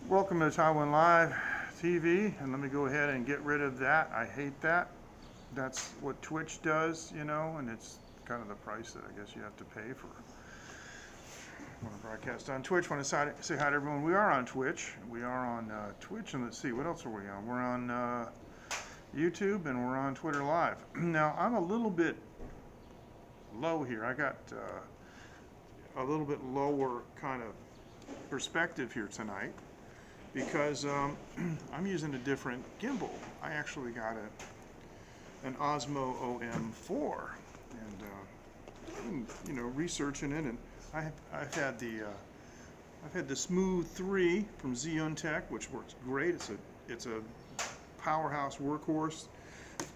Welcome to Taiwan Live TV, and let me go ahead and get rid of that. I hate that. That's what Twitch does, you know, and it's kind of the price that I guess you have to pay for when I broadcast on Twitch. Want to say hi to everyone. We are on Twitch. We are on Twitch, and let's see, what else are we on? We're on YouTube, and we're on Twitter Live. Now, I'm a little bit low here. I got a little bit lower kind of perspective here tonight, because I'm using a different gimbal. I actually got an Osmo OM4, and I've been, you know, researching it, and I've had the Smooth 3 from Xeon, which works great. It's a powerhouse workhorse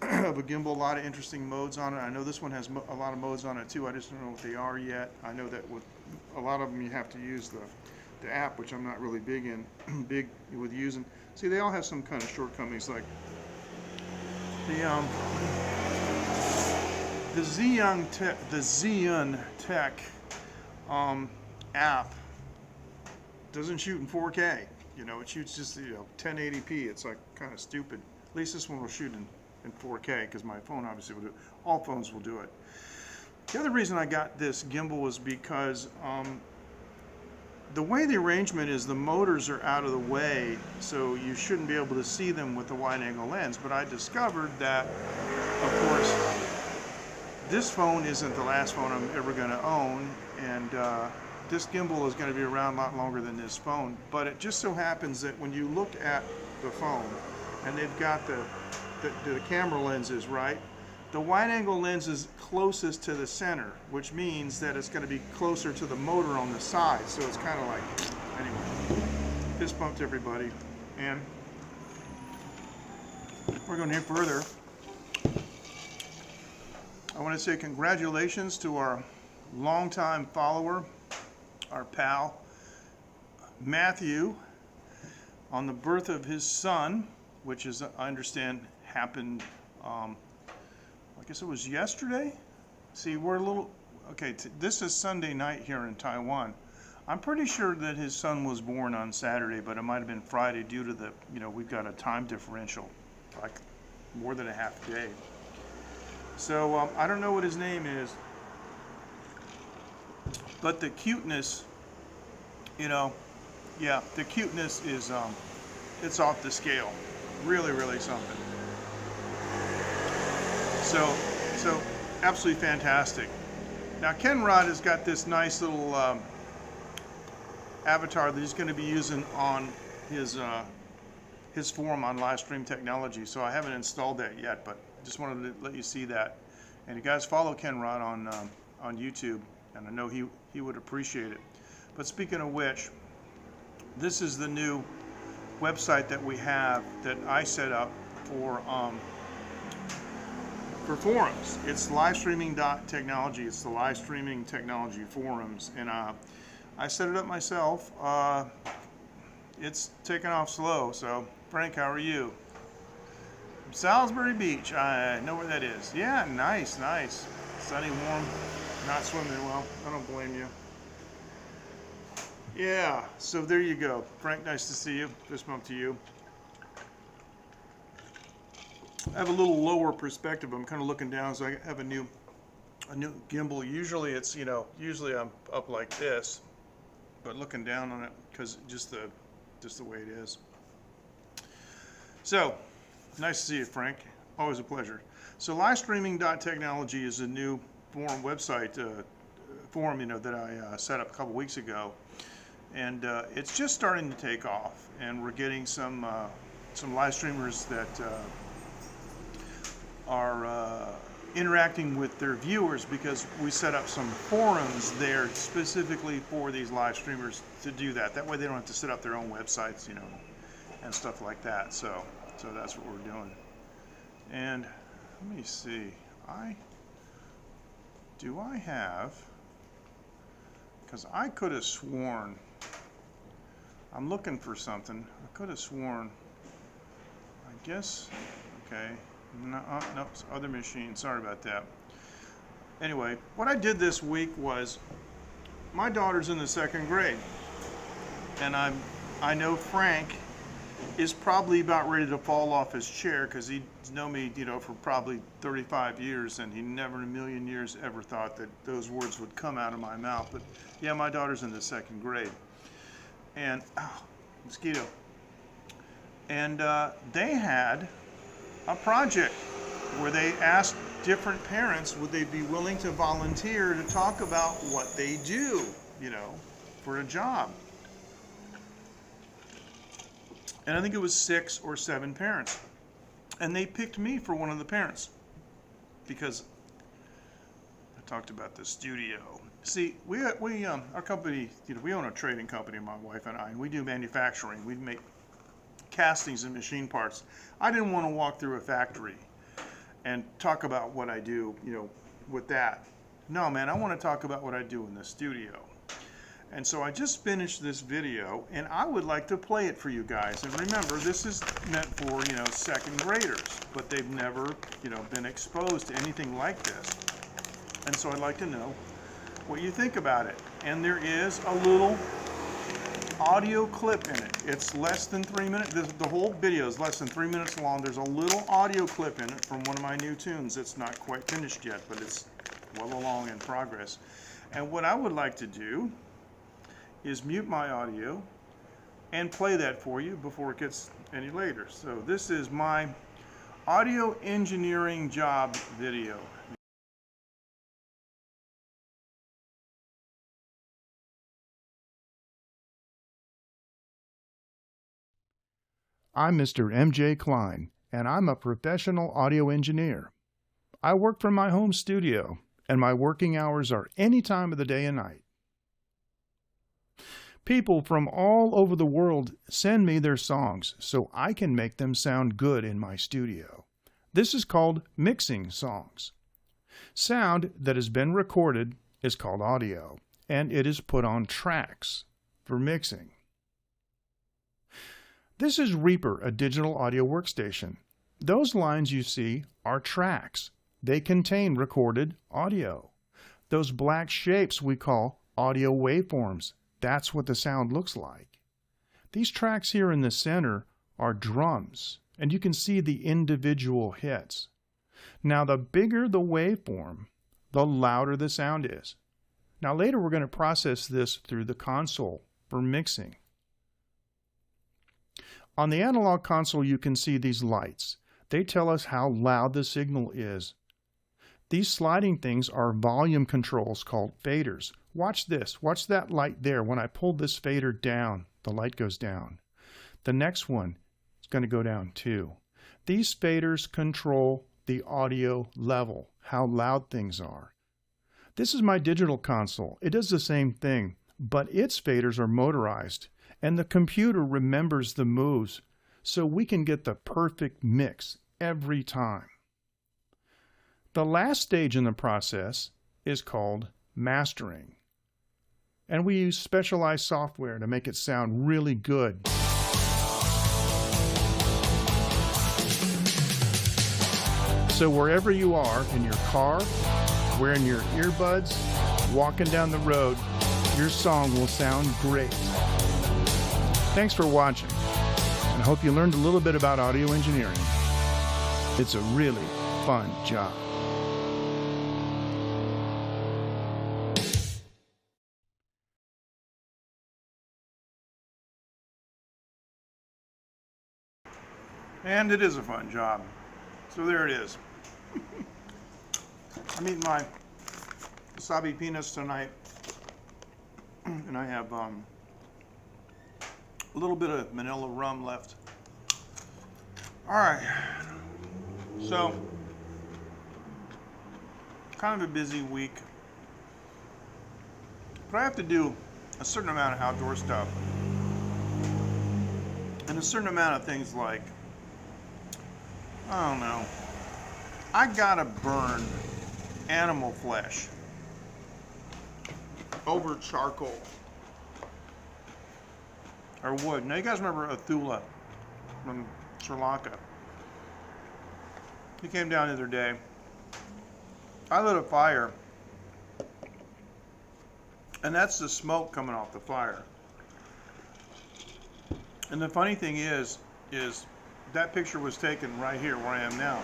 of a gimbal. A lot of interesting modes on it. I know this one has a lot of modes on it too. I just don't know what they are yet. I know that with a lot of them you have to use the app, which I'm not really big with using. See, they all have some kind of shortcomings, like the Xeon app doesn't shoot in 4K. You know, it shoots just 1080p. It's like kind of stupid. At least this one will shoot in 4K, because my phone obviously will do it. All phones will do it. The other reason I got this gimbal was because the way the arrangement is, the motors are out of the way, so you shouldn't be able to see them with the wide-angle lens. But I discovered that, of course, this phone isn't the last phone I'm ever going to own, and this gimbal is going to be around a lot longer than this phone. But it just so happens that when you look at the phone, and they've got the camera lenses, right? The wide-angle lens is closest to the center, which means that it's going to be closer to the motor on the side. So it's kind of like, anyway, fist bump to everybody. And we're going to hit further. I want to say congratulations to our longtime follower, our pal, Matthew, on the birth of his son, which is, I understand, happened, I guess it was yesterday. See, we're a little, okay, this is Sunday night here in Taiwan. I'm pretty sure that his son was born on Saturday, but it might have been Friday due to the, we've got a time differential, like more than a half day. So I don't know what his name is, but the cuteness, yeah, the cuteness is, it's off the scale. Really, really something. So absolutely fantastic. Now, Kenrod has got this nice little avatar that he's going to be using on his forum on livestream.technology. So I haven't installed that yet, but just wanted to let you see that. And you guys follow Kenrod on YouTube, and I know he would appreciate it. But speaking of which, this is the new website that we have that I set up for forums. It's livestreaming.technology. It's the live streaming technology forums, and I set it up myself. It's taken off slow. So Frank, how are you? Salisbury Beach. I know where that is. Yeah, nice. Sunny, warm. Not swimming well. I don't blame you. Yeah, so there you go. Frank, nice to see you. Fist bump to you. I have a little lower perspective. I'm kind of looking down, so I have a new gimbal. Usually it's, usually I'm up like this, but looking down on it, because just the way it is. So, nice to see you, Frank. Always a pleasure. So livestreaming.technology is a new forum website, forum, that I set up a couple weeks ago. And it's just starting to take off, and we're getting some live streamers that are interacting with their viewers, because we set up some forums there specifically for these live streamers to do that. That way they don't have to set up their own websites, and stuff like that. So that's what we're doing. And let me see, do I have, because I could have sworn, I'm looking for something. I could have sworn, I guess, okay. No, it's other machine. Sorry about that. Anyway, what I did this week was, my daughter's in the 2nd grade, and I'm I know Frank is probably about ready to fall off his chair because he's known me, you know, for probably 35 years, and he never in a million years ever thought that those words would come out of my mouth. But yeah, my daughter's in the 2nd grade, and mosquito. And they had a project where they asked different parents would they be willing to volunteer to talk about what they do, you know, for a job. And I think it was 6 or 7 parents. And they picked me for one of the parents because I talked about the studio. See, our company, you know, we own a trading company, my wife and I, and we do manufacturing. We make castings and machine parts. I didn't want to walk through a factory and talk about what I do, you know, with that. No, man, I want to talk about what I do in the studio. And so I just finished this video, and I would like to play it for you guys. And remember, this is meant for, you know, 2nd graders, but they've never, you know, been exposed to anything like this. And so I'd like to know what you think about it. And there is a little audio clip in it. It's less than 3 minutes. The whole video is less than 3 minutes long. There's a little audio clip in it from one of my new tunes. It's not quite finished yet, but it's well along in progress. And what I would like to do is mute my audio and play that for you before it gets any later. So this is my audio engineering job video. I'm Mr. M.J. Klein, and I'm a professional audio engineer. I work from my home studio, and my working hours are any time of the day and night. People from all over the world send me their songs so I can make them sound good in my studio. This is called mixing songs. Sound that has been recorded is called audio, and it is put on tracks for mixing. This is Reaper, a digital audio workstation. Those lines you see are tracks. They contain recorded audio. Those black shapes we call audio waveforms. That's what the sound looks like. These tracks here in the center are drums, and you can see the individual hits. Now, the bigger the waveform, the louder the sound is. Now, later we're going to process this through the console for mixing. On the analog console, you can see these lights. They tell us how loud the signal is. These sliding things are volume controls called faders. Watch this. Watch that light there. When I pull this fader down, the light goes down. The next one is going to go down too. These faders control the audio level, how loud things are. This is my digital console. It does the same thing, but its faders are motorized, and the computer remembers the moves, so we can get the perfect mix every time. The last stage in the process is called mastering, and we use specialized software to make it sound really good. So wherever you are, in your car, wearing your earbuds, walking down the road, your song will sound great. Thanks for watching, and I hope you learned a little bit about audio engineering. It's a really fun job. And it is a fun job. So there it is. I'm eating my wasabi peanuts tonight, and I have a little bit of Manila rum left. All right, so kind of a busy week, but I have to do a certain amount of outdoor stuff and a certain amount of things like, I don't know, I gotta burn animal flesh over charcoal or wood. Now you guys remember Athula from Sri Lanka? He came down the other day. I lit a fire, and that's the smoke coming off the fire. And the funny thing is that picture was taken right here where I am now,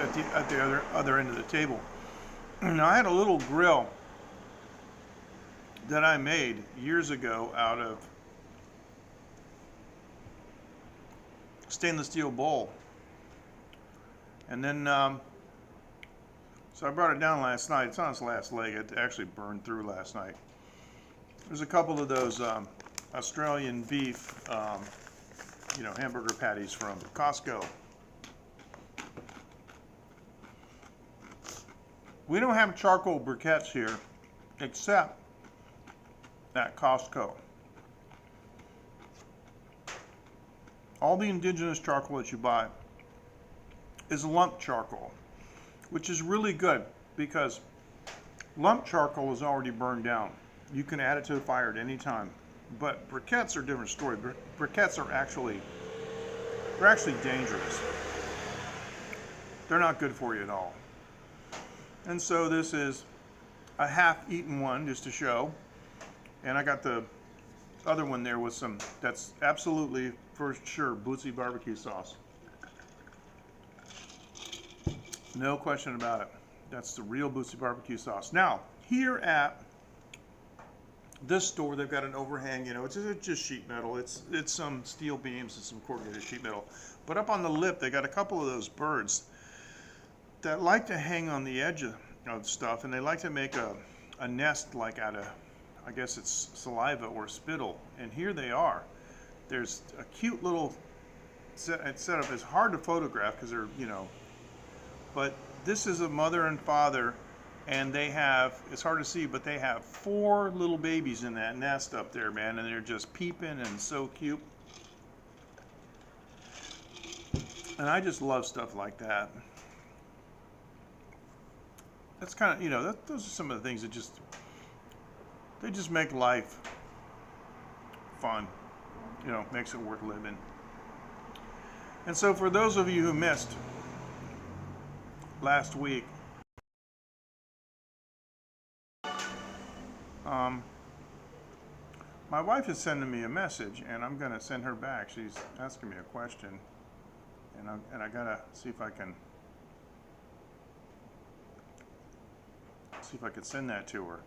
at the other end of the table. Now I had a little grill that I made years ago out of stainless steel bowl, and then so I brought it down last night. It's on its last leg. It actually burned through last night. There's a couple of those Australian beef, hamburger patties from Costco. We don't have charcoal briquettes here, except at Costco. All the indigenous charcoal that you buy is lump charcoal, which is really good because lump charcoal is already burned down. You can add it to the fire at any time. But briquettes are a different story. Briquettes are actually dangerous. They're not good for you at all. And so this is a half-eaten one just to show. And I got the other one there with some, that's absolutely for sure Bootsy barbecue sauce. No question about it. That's the real Bootsy barbecue sauce. Now, here at this store, they've got an overhang, it's just sheet metal. It's some steel beams and some corrugated sheet metal. But up on the lip, they got a couple of those birds that like to hang on the edge of stuff, and they like to make a nest like out of, I guess it's saliva or spittle. And here they are. There's a cute little setup. It's hard to photograph because they're, but this is a mother and father, and they have, it's hard to see, but they have 4 little babies in that nest up there, man, and they're just peeping and so cute. And I just love stuff like that. That's kind of, those are some of the things that they just make life fun, makes it worth living. And so for those of you who missed last week, my wife is sending me a message, and I'm going to send her back. She's asking me a question, and I gotta see if I can send that to her.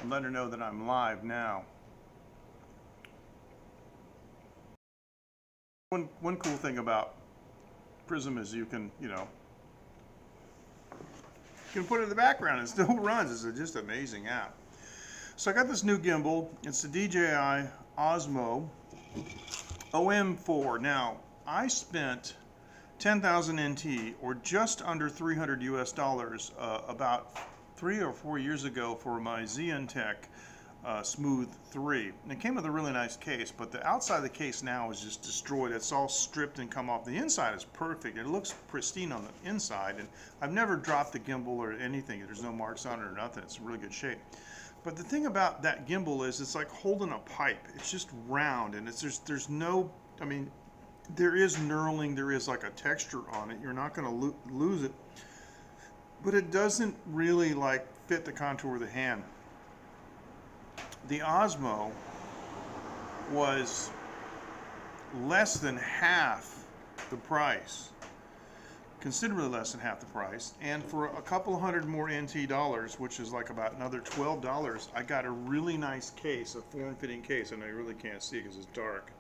And let her know that I'm live now. One cool thing about Prism is you can, you can put it in the background and it still runs. It's just an amazing app. So I got this new gimbal. It's the DJI Osmo OM4. Now, I spent 10,000 NT, or just under $300 US, about 3 or 4 years ago for my Zentek Smooth 3. And it came with a really nice case, but the outside of the case now is just destroyed. It's all stripped and come off. The inside is perfect. It looks pristine on the inside, and I've never dropped the gimbal or anything. There's no marks on it or nothing. It's in really good shape. But the thing about that gimbal is it's like holding a pipe. It's just round, and there's no, I mean, there is knurling, there is like a texture on it. You're not going to lose it, but it doesn't really like fit the contour of the hand. The Osmo was less than half the price, considerably less than half the price, and for a couple hundred more NT dollars, which is like about another $12, I got a really nice case, a form-fitting case. I know you really can't see because it's dark.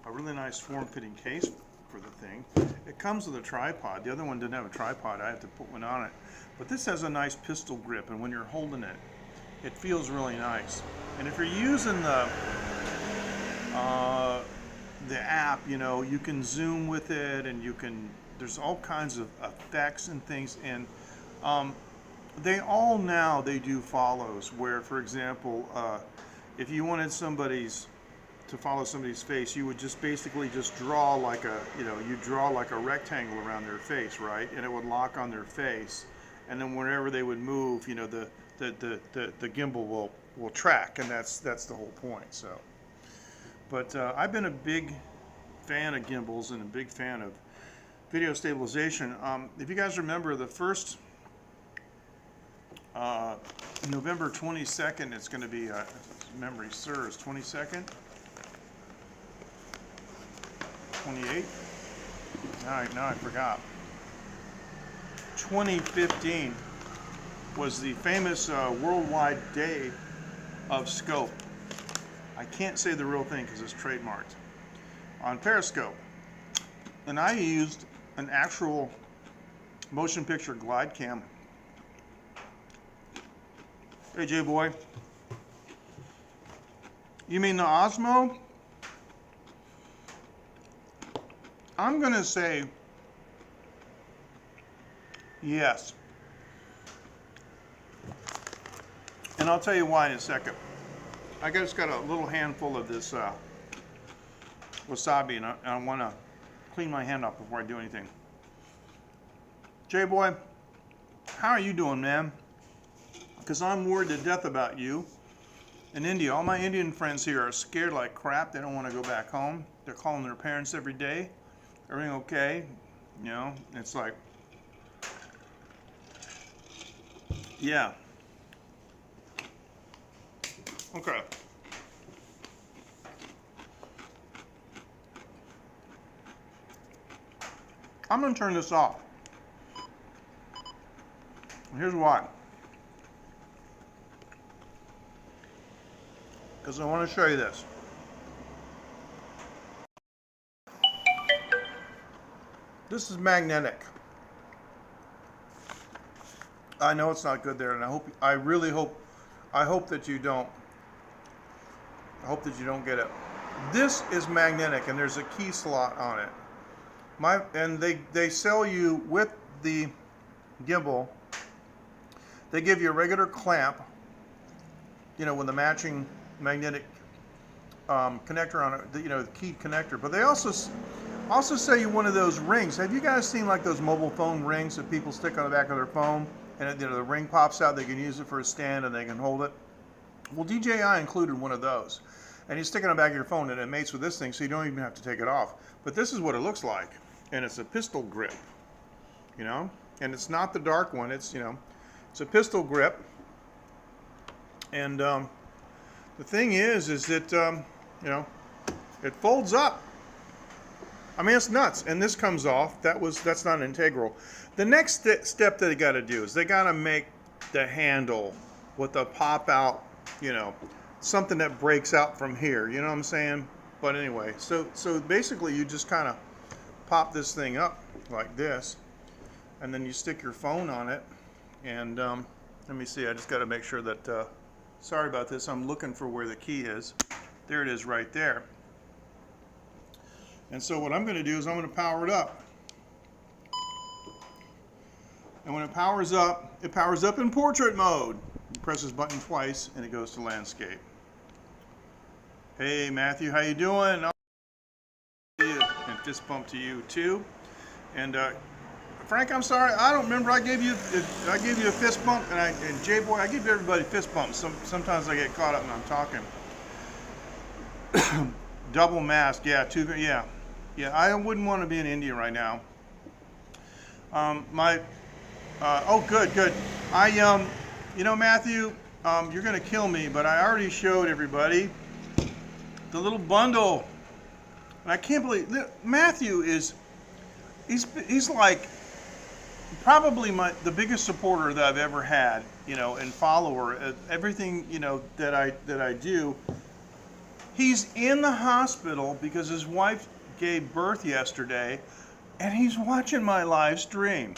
A really nice form-fitting case for the thing. It comes with a tripod. The other one didn't have a tripod. I had to put one on it. But this has a nice pistol grip, and when you're holding it, it feels really nice. And if you're using the app, you can zoom with it, and there's all kinds of effects and things, and they do follows, where, for example, if you wanted to follow somebody's face, you would just basically just draw like a rectangle around their face, right? And it would lock on their face, and then whenever they would move, the gimbal will track, and that's the whole point. So, but I've been a big fan of gimbals and a big fan of video stabilization. If you guys remember, the first November 22nd, it's going to be, memory serves, 22nd, 28th. Now I forgot. 2015 was the famous worldwide day of scope. I can't say the real thing because it's trademarked. On Periscope. And I used an actual motion picture glide cam. Hey, J-Boy. You mean the Osmo? I'm going to say yes. And I'll tell you why in a second. I just got a little handful of this wasabi, and I want to clean my hand off before I do anything. J-Boy, how are you doing, man? Because I'm worried to death about you in India. All my Indian friends here are scared like crap. They don't want to go back home. They're calling their parents every day. Everything okay? You know, it's like, yeah. Okay. I'm going to turn this off. Here's why. Because I want to show you this. This is magnetic. I know it's not good there, and I really hope that you don't. I hope that you don't get it. This is magnetic, and there's a key slot on it. And they sell you with the gimbal. They give you a regular clamp, you know, with the matching magnetic connector on it, you know, the key connector. But they also sell you one of those rings. Have you guys seen like those mobile phone rings that people stick on the back of their phone, and you know, the ring pops out? They can use it for a stand, and they can hold it. Well, DJI included one of those, and you stick it on the back of your phone, and it mates with this thing, so you don't even have to take it off. But this is what it looks like, and it's a pistol grip, you know, and it's not the dark one. It's, you know, it's a pistol grip, and the thing is that you know, it folds up. I mean, it's nuts, and this comes off. That's not integral. The next step that they got to do is they got to make the handle with the pop out, you know, something that breaks out from here. You know what I'm saying? But anyway, so basically you just kind of pop this thing up like this, and then you stick your phone on it. And let me see. I just got to make sure that. Sorry about this. I'm looking for where the key is. There it is, right there. And so what I'm going to do is I'm going to power it up. And when it powers up in portrait mode. You press this button twice and it goes to landscape. Hey Matthew, how you doing? And fist bump to you too. And Frank, I'm sorry, I don't remember. I gave you a fist bump, and J-Boy, I give everybody fist bumps. Sometimes I get caught up when I'm talking. Double mask, yeah, yeah. I wouldn't want to be in India right now. Oh, good. You know, Matthew, you're gonna kill me, but I already showed everybody the little bundle, and I can't believe Matthew is. He's like probably the biggest supporter that I've ever had, you know, and follower. Everything, you know, that I do. He's in the hospital because his wife gave birth yesterday, and he's watching my live stream.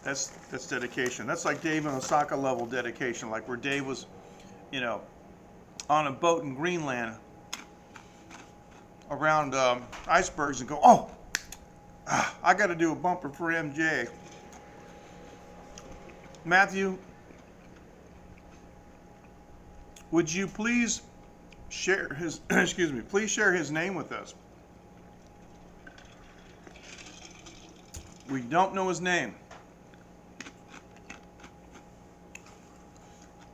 That's dedication. That's like Dave and Osaka level dedication, like where Dave was, you know, on a boat in Greenland around icebergs and go, oh, I got to do a bumper for MJ. Matthew, would you please share his, excuse me, please share his name with us. We don't know his name.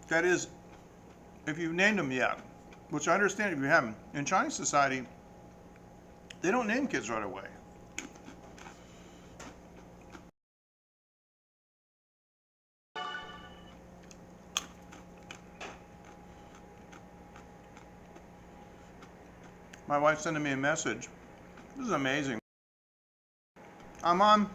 That is, if you've named him yet, which I understand if you haven't. In Chinese society, they don't name kids right away. My wife's sending me a message. This is amazing. I'm on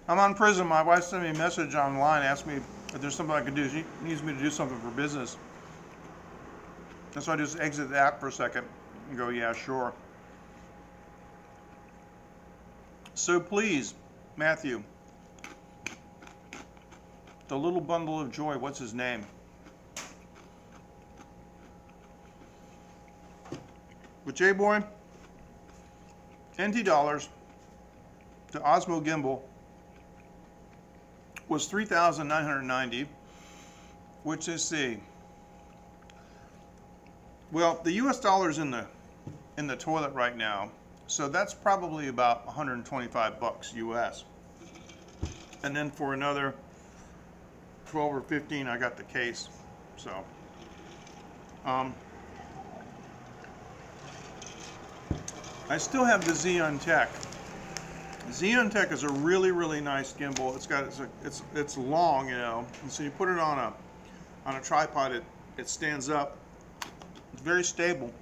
I'm on Prism. My wife sent me a message online, asked me if there's something I could do. She needs me to do something for business. And so I just exit the app for a second and go, yeah, sure. So please, Matthew, the little bundle of joy, what's his name? But J-Boy, NT dollars, the Osmo gimbal was $3,990, which is the, well, the US dollar's in the toilet right now, so that's probably about 125 bucks US. And then for another 12 or 15, I got the case. So, I still have the Xeon Tech. Xeon Tech is a really, really nice gimbal. It's long, you know, and so you put it on a tripod. It stands up. It's very stable.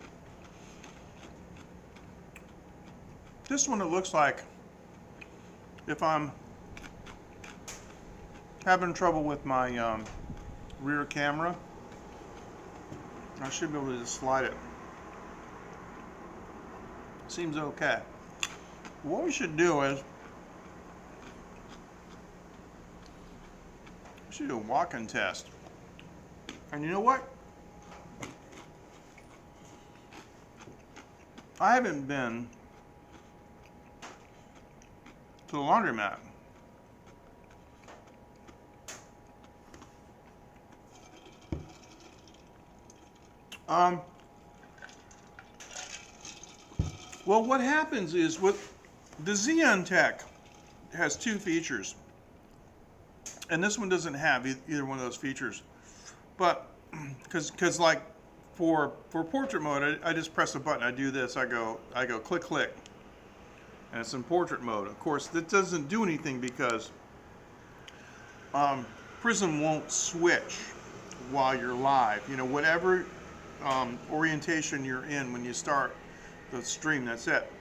This one, it looks like if I'm having trouble with my rear camera, I should be able to just slide it. Seems okay. What we should do is we should do a walk-in test. And you know what? I haven't been to the laundromat. Well, what happens is with the Xeon Tech has two features, and this one doesn't have either one of those features. But because like for portrait mode, I just press a button. I do this. I go click click, and it's in portrait mode. Of course, that doesn't do anything because Prism won't switch while you're live. You know, whatever orientation you're in when you start the stream, that's it.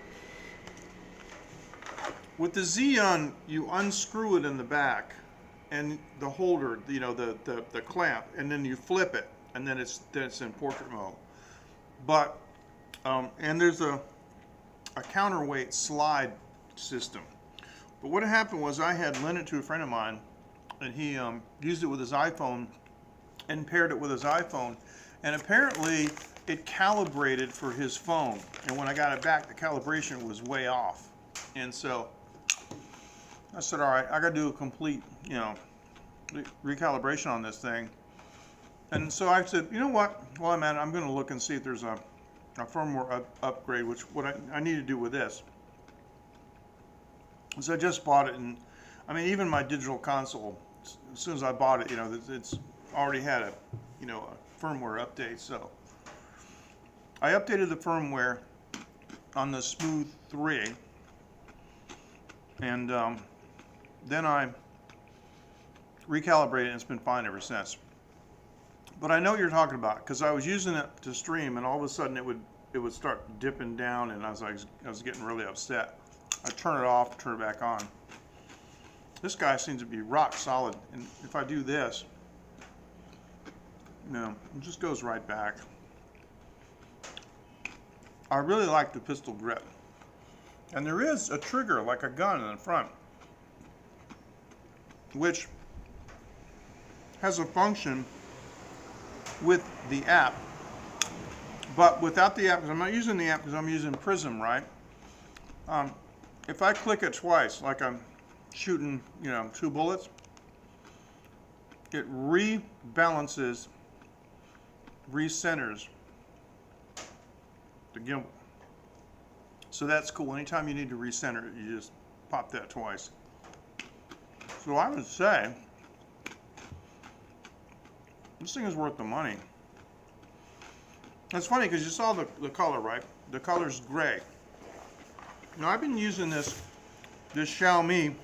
With the Xeon, you unscrew it in the back and the holder, you know, the clamp, and then you flip it, and then it's in portrait mode. But and there's a counterweight slide system. But what happened was I had lent it to a friend of mine, and he used it with his iPhone and paired it with his iPhone, and apparently it calibrated for his phone. And when I got it back, the calibration was way off. And so I said, all right, I got to do a complete, you know, recalibration on this thing. And so I said, you know what? While I'm at it, I'm going to look and see if there's a firmware upgrade, which what I need to do with this. So I just bought it, and I mean, even my digital console, as soon as I bought it, you know, it's already had a, you know, a firmware update. So I updated the firmware on the Smooth 3, and then I recalibrated, and it's been fine ever since. But I know what you're talking about, because I was using it to stream, and all of a sudden it would start dipping down, and I was getting really upset. I turn it off, turn it back on. This guy seems to be rock solid, and if I do this, you know, it just goes right back. I really like the pistol grip. And there is a trigger, like a gun in the front, which has a function with the app. But without the app, because I'm not using the app because I'm using Prism, right? If I click it twice, like I'm shooting, you know, 2 bullets, it rebalances, recenters the gimbal. So that's cool. Anytime you need to recenter it, you just pop that twice. So I would say this thing is worth the money. It's funny because you saw the color, right? The color's gray. Now I've been using this Xiaomi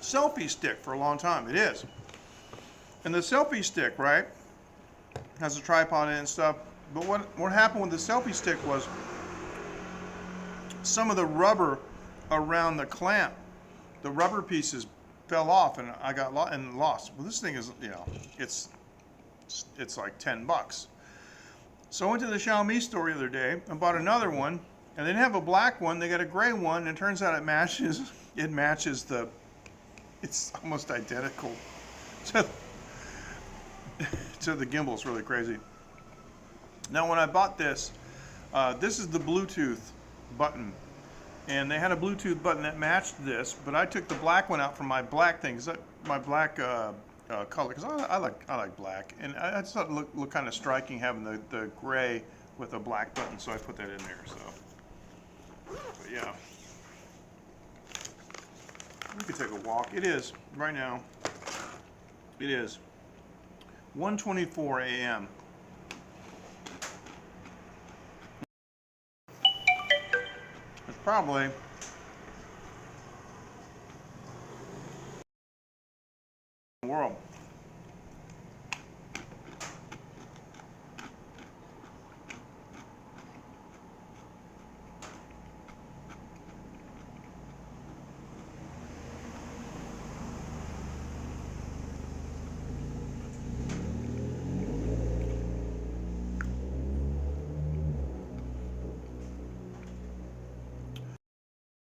selfie stick for a long time. It is. And the selfie stick, right? has a tripod in it and stuff. But what happened with the selfie stick was some of the rubber around the clamp, the rubber pieces fell off, and I got lost. Well, this thing is, you know, it's like $10. So I went to the Xiaomi store the other day and bought another one, and they didn't have a black one. They got a gray one, and it turns out it matches. It matches the. It's almost identical to the gimbal. It's really crazy. Now, when I bought this, this is the Bluetooth button, and they had a Bluetooth button that matched this, but I took the black one out from my black thing, my black color, because I like black, and I just thought it looked kind of striking having the gray with a black button, so I put that in there. So, but yeah, we could take a walk. It is right now. It is 1:24 a.m. It's probably the world.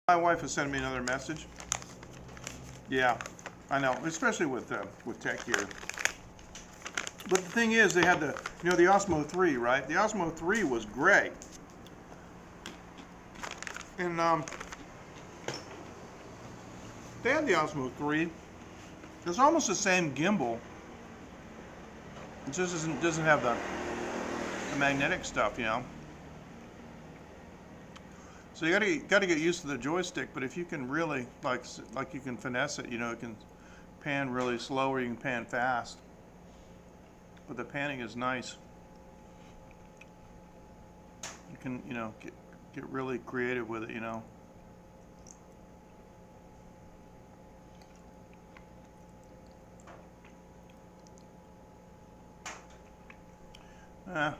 My wife has sent me another message. Yeah, I know, especially with tech gear. But the thing is, they had the Osmo 3, right? The Osmo 3 was gray, and they had the Osmo 3. It's almost the same gimbal. It just doesn't have the magnetic stuff, you know. So you gotta get used to the joystick, but if you can really like you can finesse it, you know, it can pan really slow or you can pan fast. But the panning is nice. You can, you know, get really creative with it, you know.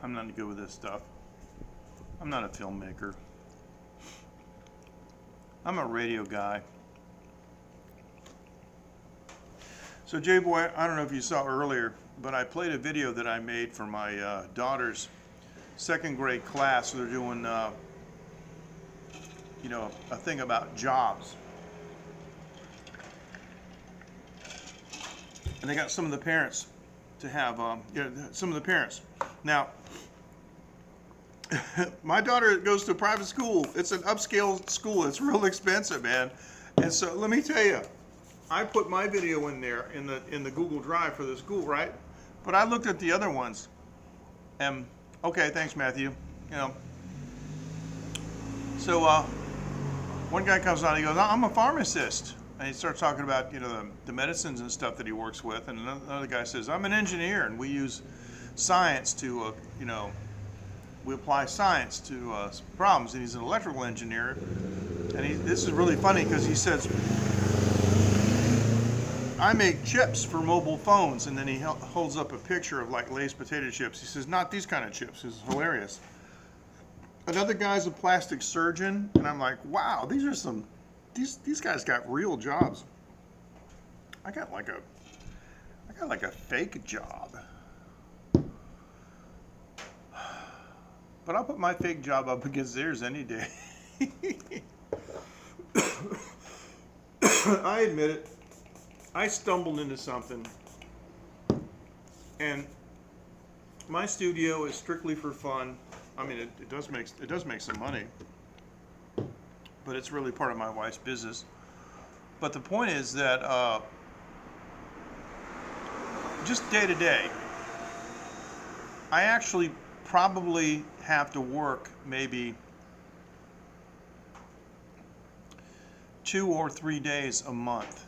I'm not good with this stuff. I'm not a filmmaker. I'm a radio guy. So J-Boy, I don't know if you saw earlier, but I played a video that I made for my daughter's second grade class. So they're doing, you know, a thing about jobs. And they got some of the parents to have, some of the parents. Now, my daughter goes to a private school. It's an upscale school. It's real expensive, man. And so let me tell you, I put my video in there in the Google Drive for the school, right? But I looked at the other ones, and okay, thanks, Matthew. You know, so one guy comes on. He goes, "I'm a pharmacist," and he starts talking about, you know, the medicines and stuff that he works with. And another guy says, "I'm an engineer, and we use science to, you know." We apply science to problems, and he's an electrical engineer. And this is really funny because he says, I make chips for mobile phones, and then he holds up a picture of like Lay's potato chips. He says, not these kind of chips. This is hilarious. Another guy's a plastic surgeon, and I'm like, wow, these are these guys got real jobs. I got like a fake job. But I'll put my fake job up against theirs any day. I admit it. I stumbled into something, and my studio is strictly for fun. I mean, it does make some money, but it's really part of my wife's business. But the point is that just day to day, I actually probably have to work maybe 2 or 3 days a month,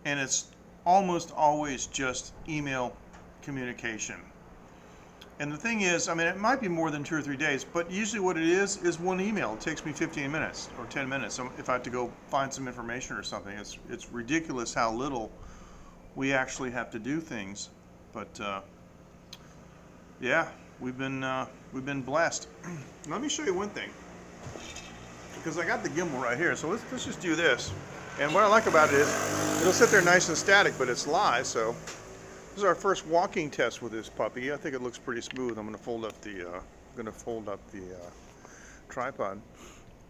and it's almost always just email communication. And the thing is, I mean, it might be more than 2 or 3 days, but usually what it is one email. It takes me 15 minutes or 10 minutes if I have to go find some information or something. It's ridiculous how little we actually have to do things. But yeah, we've been blessed. Let me show you one thing, because I got the gimbal right here. So let's just do this. And what I like about it is it'll sit there nice and static, but it's live. So this is our first walking test with this puppy. I think it looks pretty smooth. I'm going to fold up the tripod.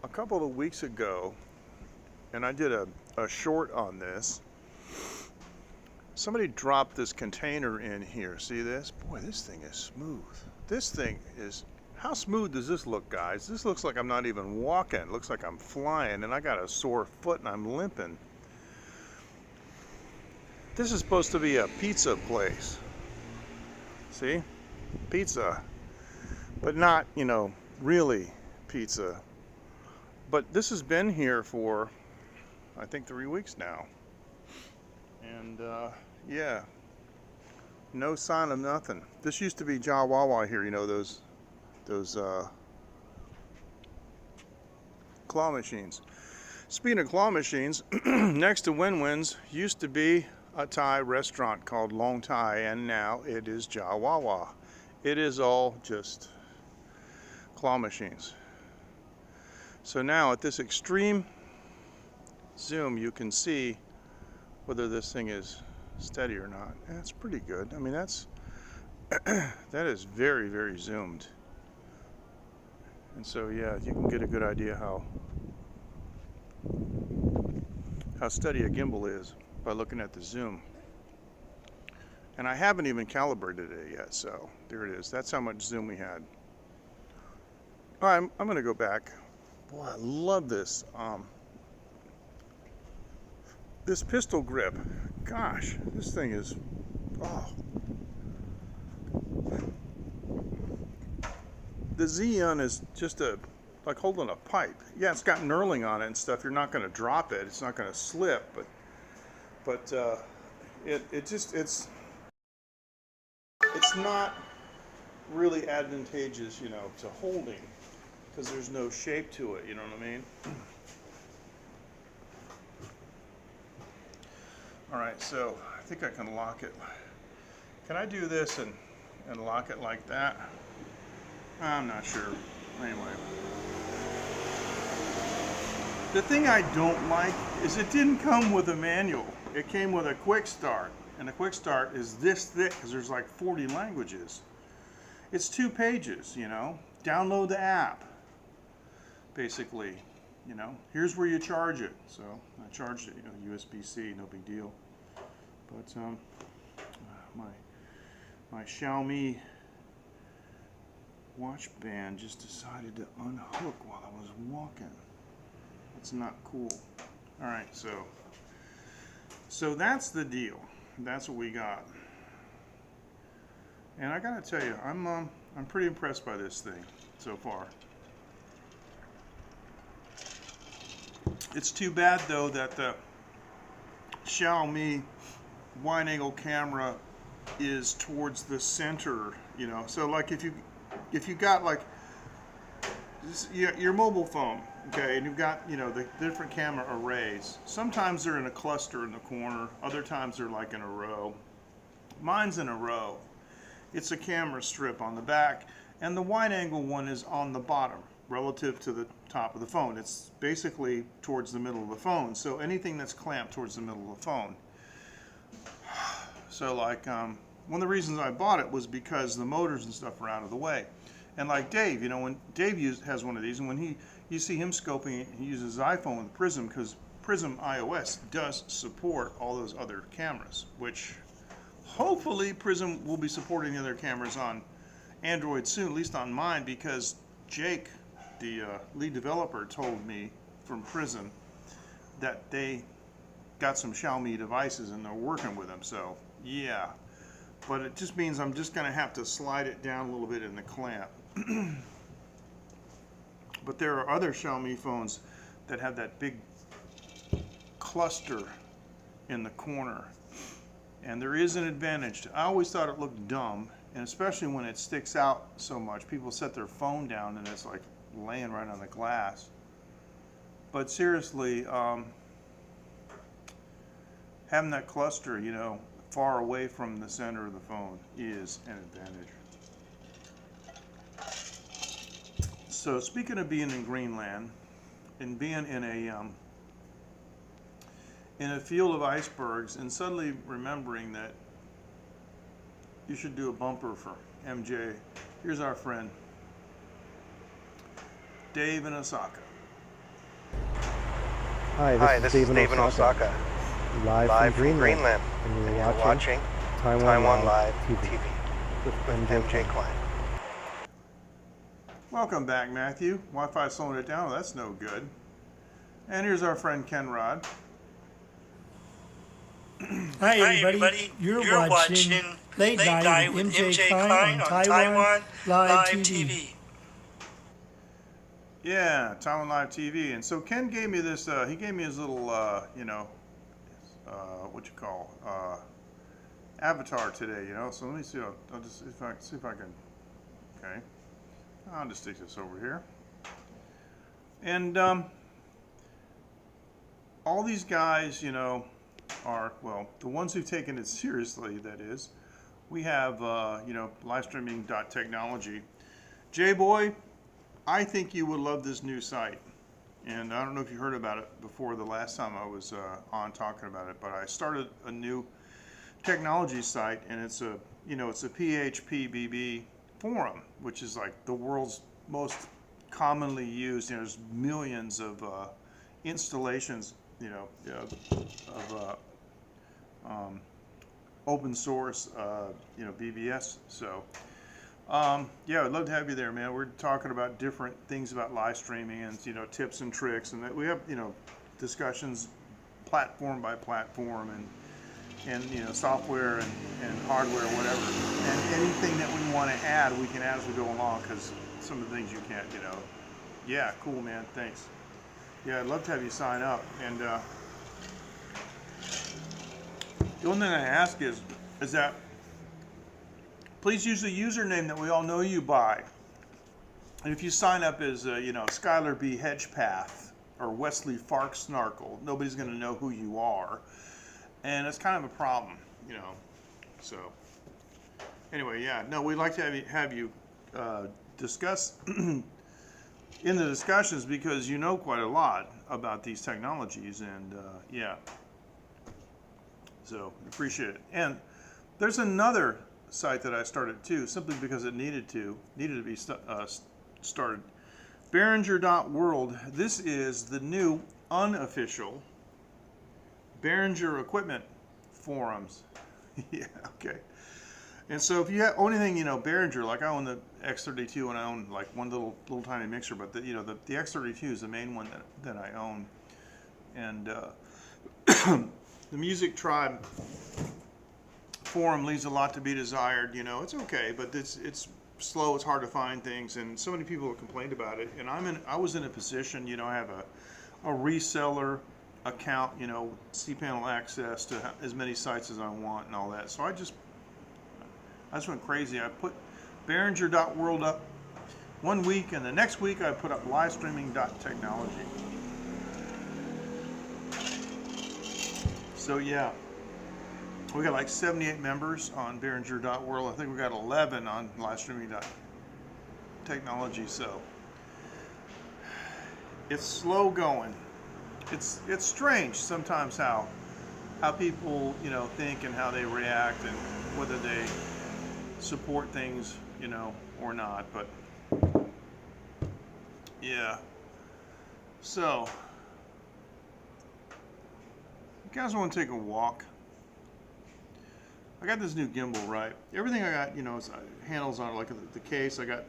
A couple of weeks ago, and I did a short on this. Somebody dropped this container in here. See this? Boy, this thing is smooth. This thing is, how smooth does this look, guys? This looks like I'm not even walking. It looks like I'm flying, and I got a sore foot and I'm limping. This is supposed to be a pizza place. See? Pizza. But not, you know, really pizza. But this has been here for, I think, 3 weeks now. And, yeah. No sign of nothing. This used to be Jawawa here, you know, those claw machines. Speaking of claw machines, next to Win-Win's used to be a Thai restaurant called Long Thai, and now it is Jawawa. It is all just claw machines. So now at this extreme zoom, you can see whether this thing is steady or not. That's pretty good. I mean, that's that is very, very zoomed. And so yeah, you can get a good idea how steady a gimbal is by looking at the zoom. And I haven't even calibrated it yet, so there it is. That's how much zoom we had. All right, I'm gonna go back. Boy, I love this. This pistol grip. Gosh, this thing is, oh. The Xeon is just like holding a pipe. Yeah, it's got knurling on it and stuff. You're not going to drop it. It's not going to slip, but it's not really advantageous, you know, to holding, because there's no shape to it. You know what I mean? All right, so I think I can lock it. Can I do this and lock it like that? I'm not sure. Anyway. The thing I don't like is it didn't come with a manual. It came with a quick start. And a quick start is this thick because there's like 40 languages. It's 2 pages, you know. Download the app. Basically, you know. Here's where you charge it. So I charged it, you know, USB-C, no big deal. But my Xiaomi watch band just decided to unhook while I was walking. That's not cool. All right, so that's the deal. That's what we got. And I gotta tell you, I'm pretty impressed by this thing so far. It's too bad though that the Xiaomi wide angle camera is towards the center, you know. So like if you got like your mobile phone, okay, and you've got, you know, the different camera arrays. Sometimes they're in a cluster in the corner. Other times they're like in a row. Mine's in a row. It's a camera strip on the back, and the wide angle one is on the bottom relative to the top of the phone. It's basically towards the middle of the phone. So anything that's clamped towards the middle of the phone. So like one of the reasons I bought it was because the motors and stuff are out of the way. And like Dave, you know, when Dave has one of these, and when you see him scoping it, he uses his iPhone with Prism, because Prism iOS does support all those other cameras, which hopefully Prism will be supporting the other cameras on Android soon, at least on mine, because Jake, the lead developer, told me from Prism that they got some Xiaomi devices and they're working with them. So yeah, but it just means I'm just going to have to slide it down a little bit in the clamp. But there are other Xiaomi phones that have that big cluster in the corner, and there is an advantage to, I always thought it looked dumb, and especially when it sticks out so much. People set their phone down and it's like laying right on the glass. But seriously, having that cluster, you know, far away from the center of the phone is an advantage. So speaking of being in Greenland and being in a field of icebergs and suddenly remembering that you should do a bumper for MJ, here's our friend Dave in Osaka. Hi, this is Dave in Osaka, live from Greenland, and you're watching Taiwan Live TV with MJ Klein. Welcome back, Matthew. Wi-Fi slowing it down, that's no good. And here's our friend Ken Rod. Hi everybody, you're watching Late Night with MJ Klein on Taiwan Live TV. Yeah, Taiwan Live TV. And so Ken gave me this, he gave me his little, avatar today, So let me see, I'll just see if I can, okay. I'll just stick this over here. And all these guys, are, well, the ones who've taken it seriously, that is. We have, livestreaming.technology. J-Boy, I think you would love this new site. And I don't know if you heard about it before the last time I was on talking about it, but I started a new technology site, and it's a, it's a PHPBB forum, which is like the world's most commonly used. There's millions of installations, of open source, BBS. So, yeah, I'd love to have you there, man. We're talking about different things about live streaming and, tips and tricks, and that we have, discussions platform by platform and software and hardware, whatever. And anything that we want to add, we can add as we go along, because some of the things you can't, Yeah, cool, man. Thanks. Yeah, I'd love to have you sign up. And the only thing I ask is that please use the username that we all know you by. And if you sign up as, Skylar B. Hedgepath or Wesley Fark Snarkle, nobody's going to know who you are. And it's kind of a problem, So, anyway, yeah. No, we'd like to have you discuss in the discussions, because you know quite a lot about these technologies, and yeah. So, appreciate it. And there's another site that I started too, simply because it needed to be started. Behringer.world. This is the new unofficial Behringer equipment forums. Yeah, okay. And so if you own anything, Behringer, like I own the X32 and I own like one little tiny mixer, but the X32 is the main one that I own. And the Music Tribe forum leaves a lot to be desired. It's okay, but it's slow. It's hard to find things, and so many people have complained about it. And I was in a position, I have a reseller account, cPanel access to as many sites as I want and all that. So I just went crazy. I put Behringer.world up one week, and the next week I put up livestreaming.technology. So yeah, we got like 78 members on Behringer.world. I think we got 11 on livestreaming.technology. So it's slow going. It's strange sometimes how people think and how they react, and whether they support things or not. But yeah. So you guys want to take a walk? I got this new gimbal, right? Everything I got, handles on it, like the case. I got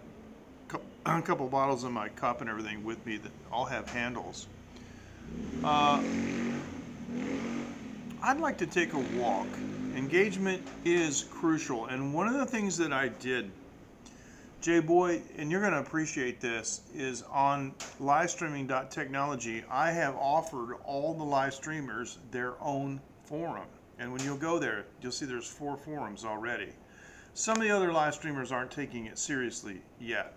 a couple bottles in my cup and everything with me that all have handles. I'd like to take a walk. Engagement is crucial, and one of the things that I did, J-Boy, and you're going to appreciate this, is on livestreaming.technology, I have offered all the live streamers their own forum. And when you'll go there, you'll see there's 4 forums already. Some of the other live streamers aren't taking it seriously yet,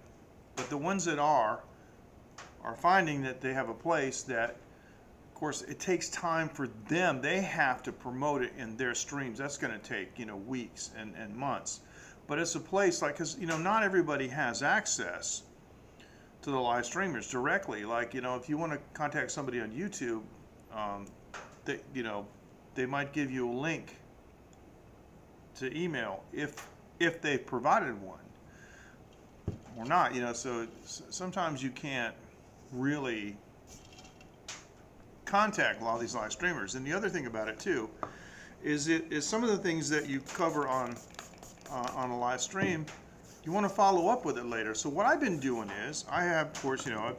but the ones that are finding that they have a place that, of course, it takes time for them. They have to promote it in their streams. That's going to take, weeks and months. But it's a place like, because, not everybody has access to the live streamers directly. Like, you know, if you want to contact somebody on YouTube, you know, they might give you a link to email if they've provided one or not, you know. So sometimes you can't really contact a lot of these live streamers. And the other thing about it too is some of the things that you cover on a live stream, you want to follow up with it later. So what I've been doing is, I have, of course, you know,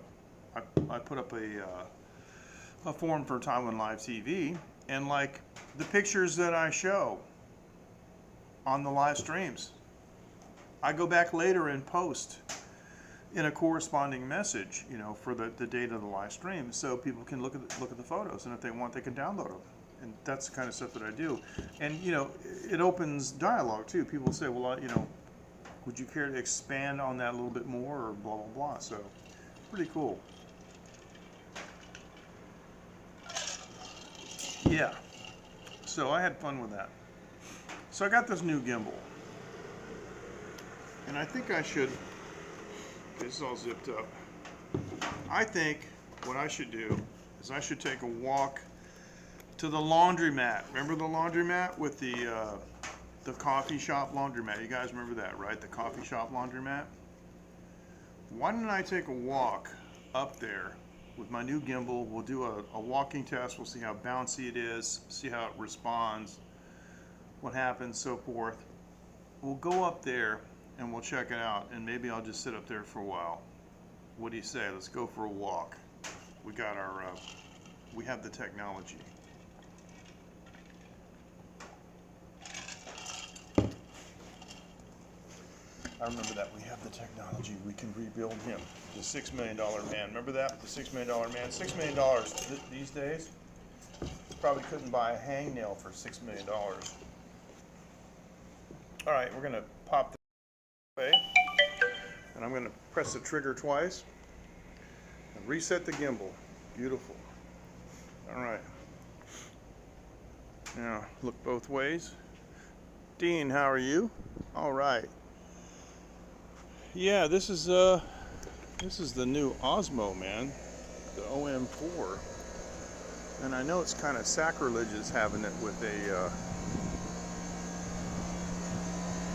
I put up a forum for Taiwan Live TV, and like the pictures that I show on the live streams, I go back later and post in a corresponding message, you know, for the date of the live stream, so people can look at the photos, and if they want, they can download them. And that's the kind of stuff that I do. And you know, it opens dialogue too. People say, well, you know, would you care to expand on that a little bit more, or blah blah blah. So pretty cool. Yeah. So I had fun with that. So I got this new gimbal, and I think I should. This is all zipped up. I think what I should do is I should take a walk to the laundromat. Remember the laundromat with the coffee shop laundromat? You guys remember that, right? The coffee shop laundromat? Why don't I take a walk up there with my new gimbal? We'll do a walking test. We'll see how bouncy it is, see how it responds, what happens, so forth. We'll go up there and we'll check it out, and maybe I'll just sit up there for a while. What do you say? Let's go for a walk. We got our, we have the technology. I remember that. We have the technology. We can rebuild him. The $6 million man. Remember that? The $6 million man. $6 million these days, probably couldn't buy a hangnail for $6 million. All right, we're going to pop this away, and I'm going to press the trigger twice and reset the gimbal. Beautiful. All right. Now, look both ways. Dean, how are you? All right. Yeah, this is the new Osmo, man, the OM4, and I know it's kind of sacrilegious having it with a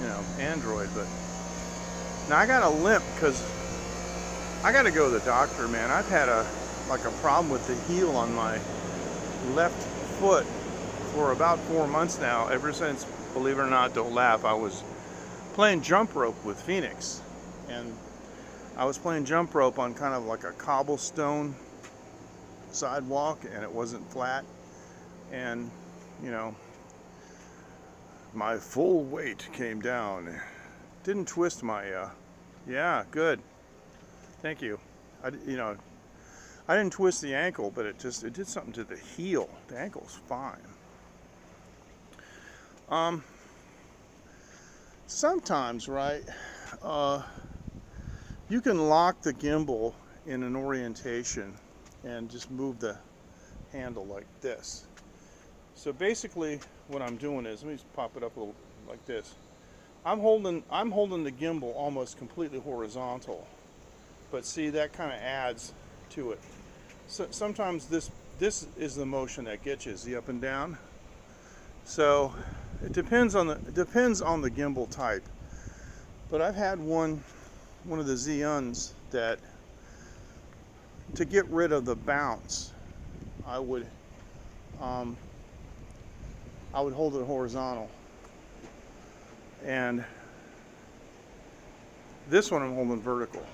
you know, Android, but now I got a limp because I got to go to the doctor, man. I've had a problem with the heel on my left foot for about 4 months now. Ever since, believe it or not, don't laugh, I was playing jump rope with Phoenix. And I was playing jump rope on kind of like a cobblestone sidewalk, and it wasn't flat. And, you know, my full weight came down. Didn't twist my, yeah, good. Thank you. You know, I didn't twist the ankle, but it did something to the heel. The ankle's fine. Sometimes, right, you can lock the gimbal in an orientation and just move the handle like this. So basically what I'm doing is, let me just pop it up a little like this. I'm holding the gimbal almost completely horizontal, but see, that kind of adds to it. So sometimes this is the motion that gets you, is the up and down. So it depends on the gimbal type. But I've had one of the Xeons that, to get rid of the bounce, I would hold it horizontal, and this one I'm holding vertical.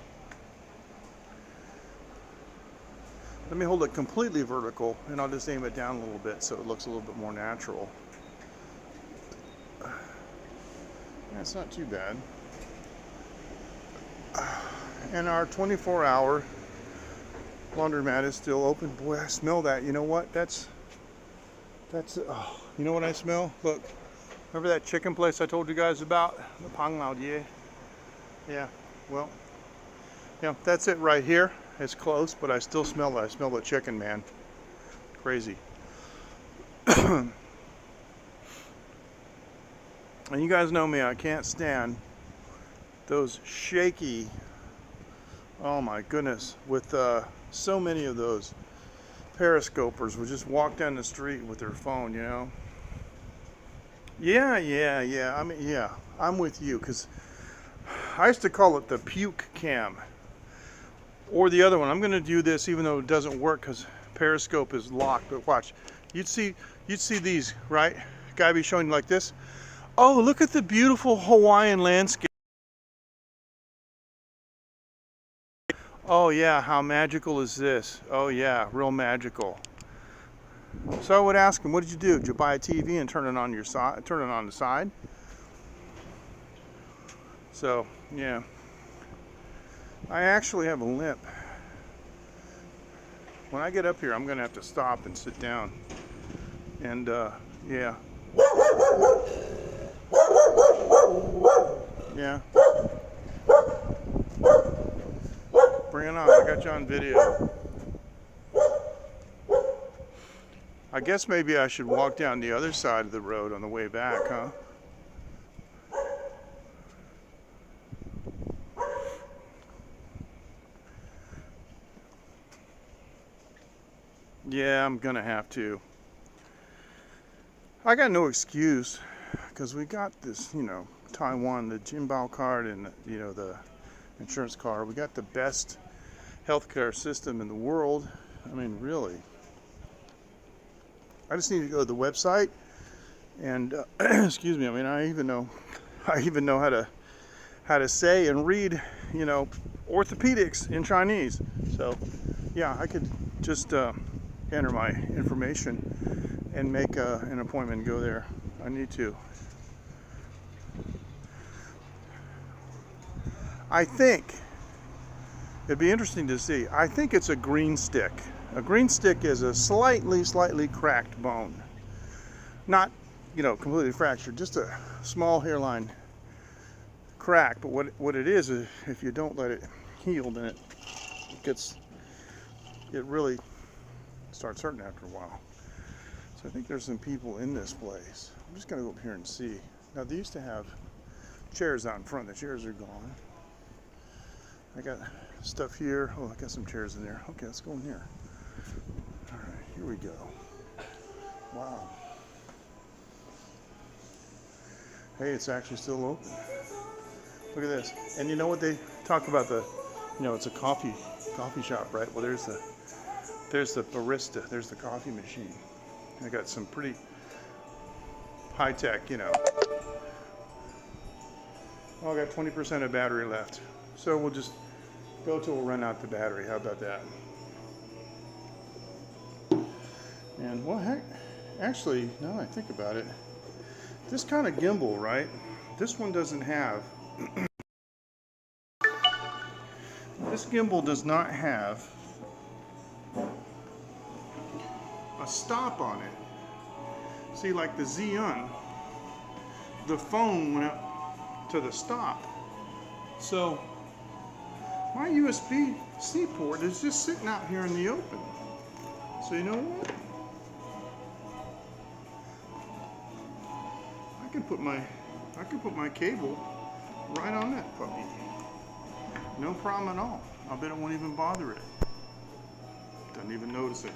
Let me hold it completely vertical, and I'll just aim it down a little bit so it looks a little bit more natural. That's not too bad. And our 24-hour laundromat is still open. Boy, I smell that. You know what? That's oh, you know what I smell? Look, remember that chicken place I told you guys about? The Pang Lao Die? Yeah, well, yeah, that's it right here. It's close, but I still smell it. I smell the chicken, man. Crazy. And you guys know me, I can't stand those shaky Oh my goodness, with so many of those periscopers would just walk down the street with their phone, you know. Yeah. I mean, yeah, I'm with you, because I used to call it the puke cam, or the other one. I'm going to do this even though it doesn't work because Periscope is locked. But watch, you'd see these, right? Guy be showing like this. Oh, look at the beautiful Hawaiian landscape. Oh yeah, how magical is this? Oh yeah, real magical. So I would ask him, what did you do? Did you buy a TV and turn it on your side? Turn it on the side? So yeah, I actually have a limp. When I get up here, I'm gonna have to stop and sit down. And yeah. Yeah. Bring it on, I got you on video. I guess maybe I should walk down the other side of the road on the way back, huh? Yeah, I'm gonna have to. I got no excuse, because we got this, you know, Taiwan, the Jinbao card, and, you know, the insurance card. We got the best healthcare system in the world. I mean, really. I just need to go to the website and excuse me. I mean, I even know how to say and read, you know, orthopedics in Chinese. So, yeah, I could just enter my information and make an appointment and go there. I need to. I think it'd be interesting to see. I think it's a green stick. A green stick is a slightly cracked bone. Not, you know, completely fractured, just a small hairline crack. But what it is if you don't let it heal, then it really starts hurting after a while. So I think there's some people in this place. I'm just gonna go up here and see. Now they used to have chairs out in front. The chairs are gone. I got stuff here. Oh, I got some chairs in there. Okay, let's go in here. All right, here we go. Wow. Hey, it's actually still open. Look at this. And you know what they talk about, the, you know, it's a coffee shop, right? Well, there's the barista. There's the coffee machine. I got some pretty high tech, you know. Oh, I got 20% of battery left. So we'll just go till we run out the battery. How about that? And well, heck, actually, now I think about it, this kind of gimbal, right? This one doesn't have, this gimbal does not have a stop on it. See, like the Xeon, the phone went up to the stop. So my USB-C port is just sitting out here in the open. So you know what? I can put my cable right on that puppy. No problem at all. I bet it won't even bother it. Doesn't even notice it.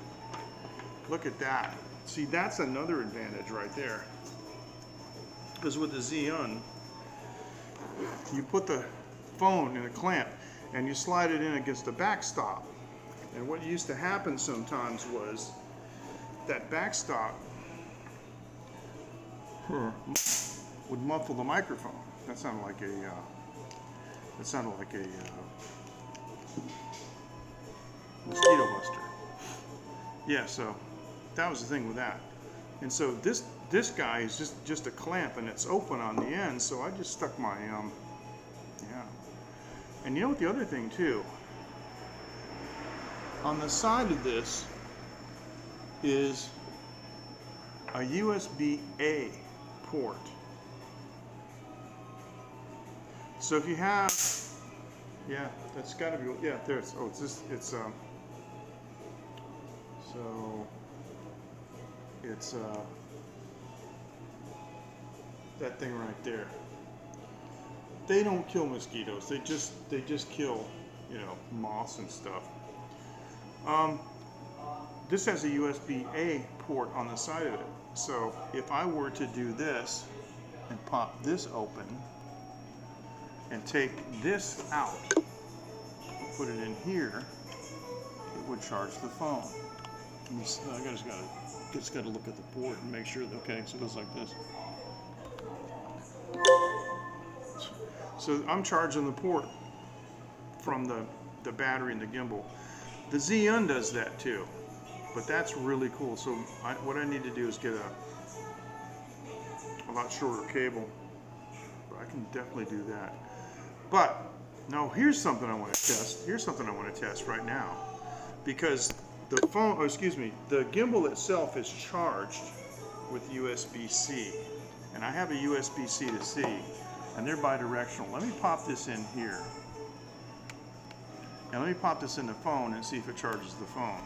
Look at that. See, that's another advantage right there. Because with the Xeon, you put the phone in a clamp and you slide it in against the backstop. And what used to happen sometimes was that backstop would muffle the microphone. That sounded like a mosquito buster. Yeah, so that was the thing with that. And so this guy is just a clamp, and it's open on the end. So I just stuck my yeah. And you know what, the other thing too, on the side of this is a USB-A port. So if you have, yeah, that's got to be, yeah, there's, oh, so it's that thing right there. They don't kill mosquitoes. They just kill you know, moss and stuff. This has a USB-A port on the side of it. So if I were to do this and pop this open and take this out, put it in here, it would charge the phone. I just gotta look at the port and make sure that, okay, so it goes like this. So I'm charging the port from the battery and the gimbal. The Xeon does that too, but that's really cool. So what I need to do is get a lot shorter cable, but I can definitely do that. But now here's something I want to test. Here's something I want to test right now, because the phone, the gimbal itself is charged with USB-C, and I have a USB-C to C, and they're bidirectional. Let me pop this in here, and let me pop this in the phone and see if it charges the phone.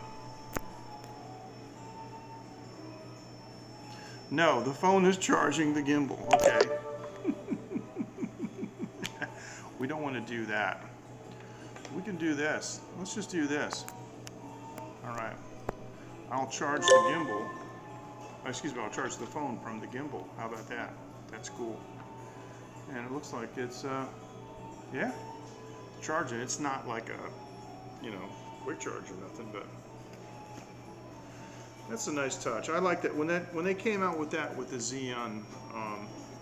No, the phone is charging the gimbal. Okay. We don't want to do that. We can do this. Let's just do this. All right. I'll charge the gimbal. I'll charge the phone from the gimbal. How about that? That's cool. And it looks like it's, yeah, charging. It's not like a, you know, quick charge or nothing, but that's a nice touch. I like that. When they came out with that with the Xeon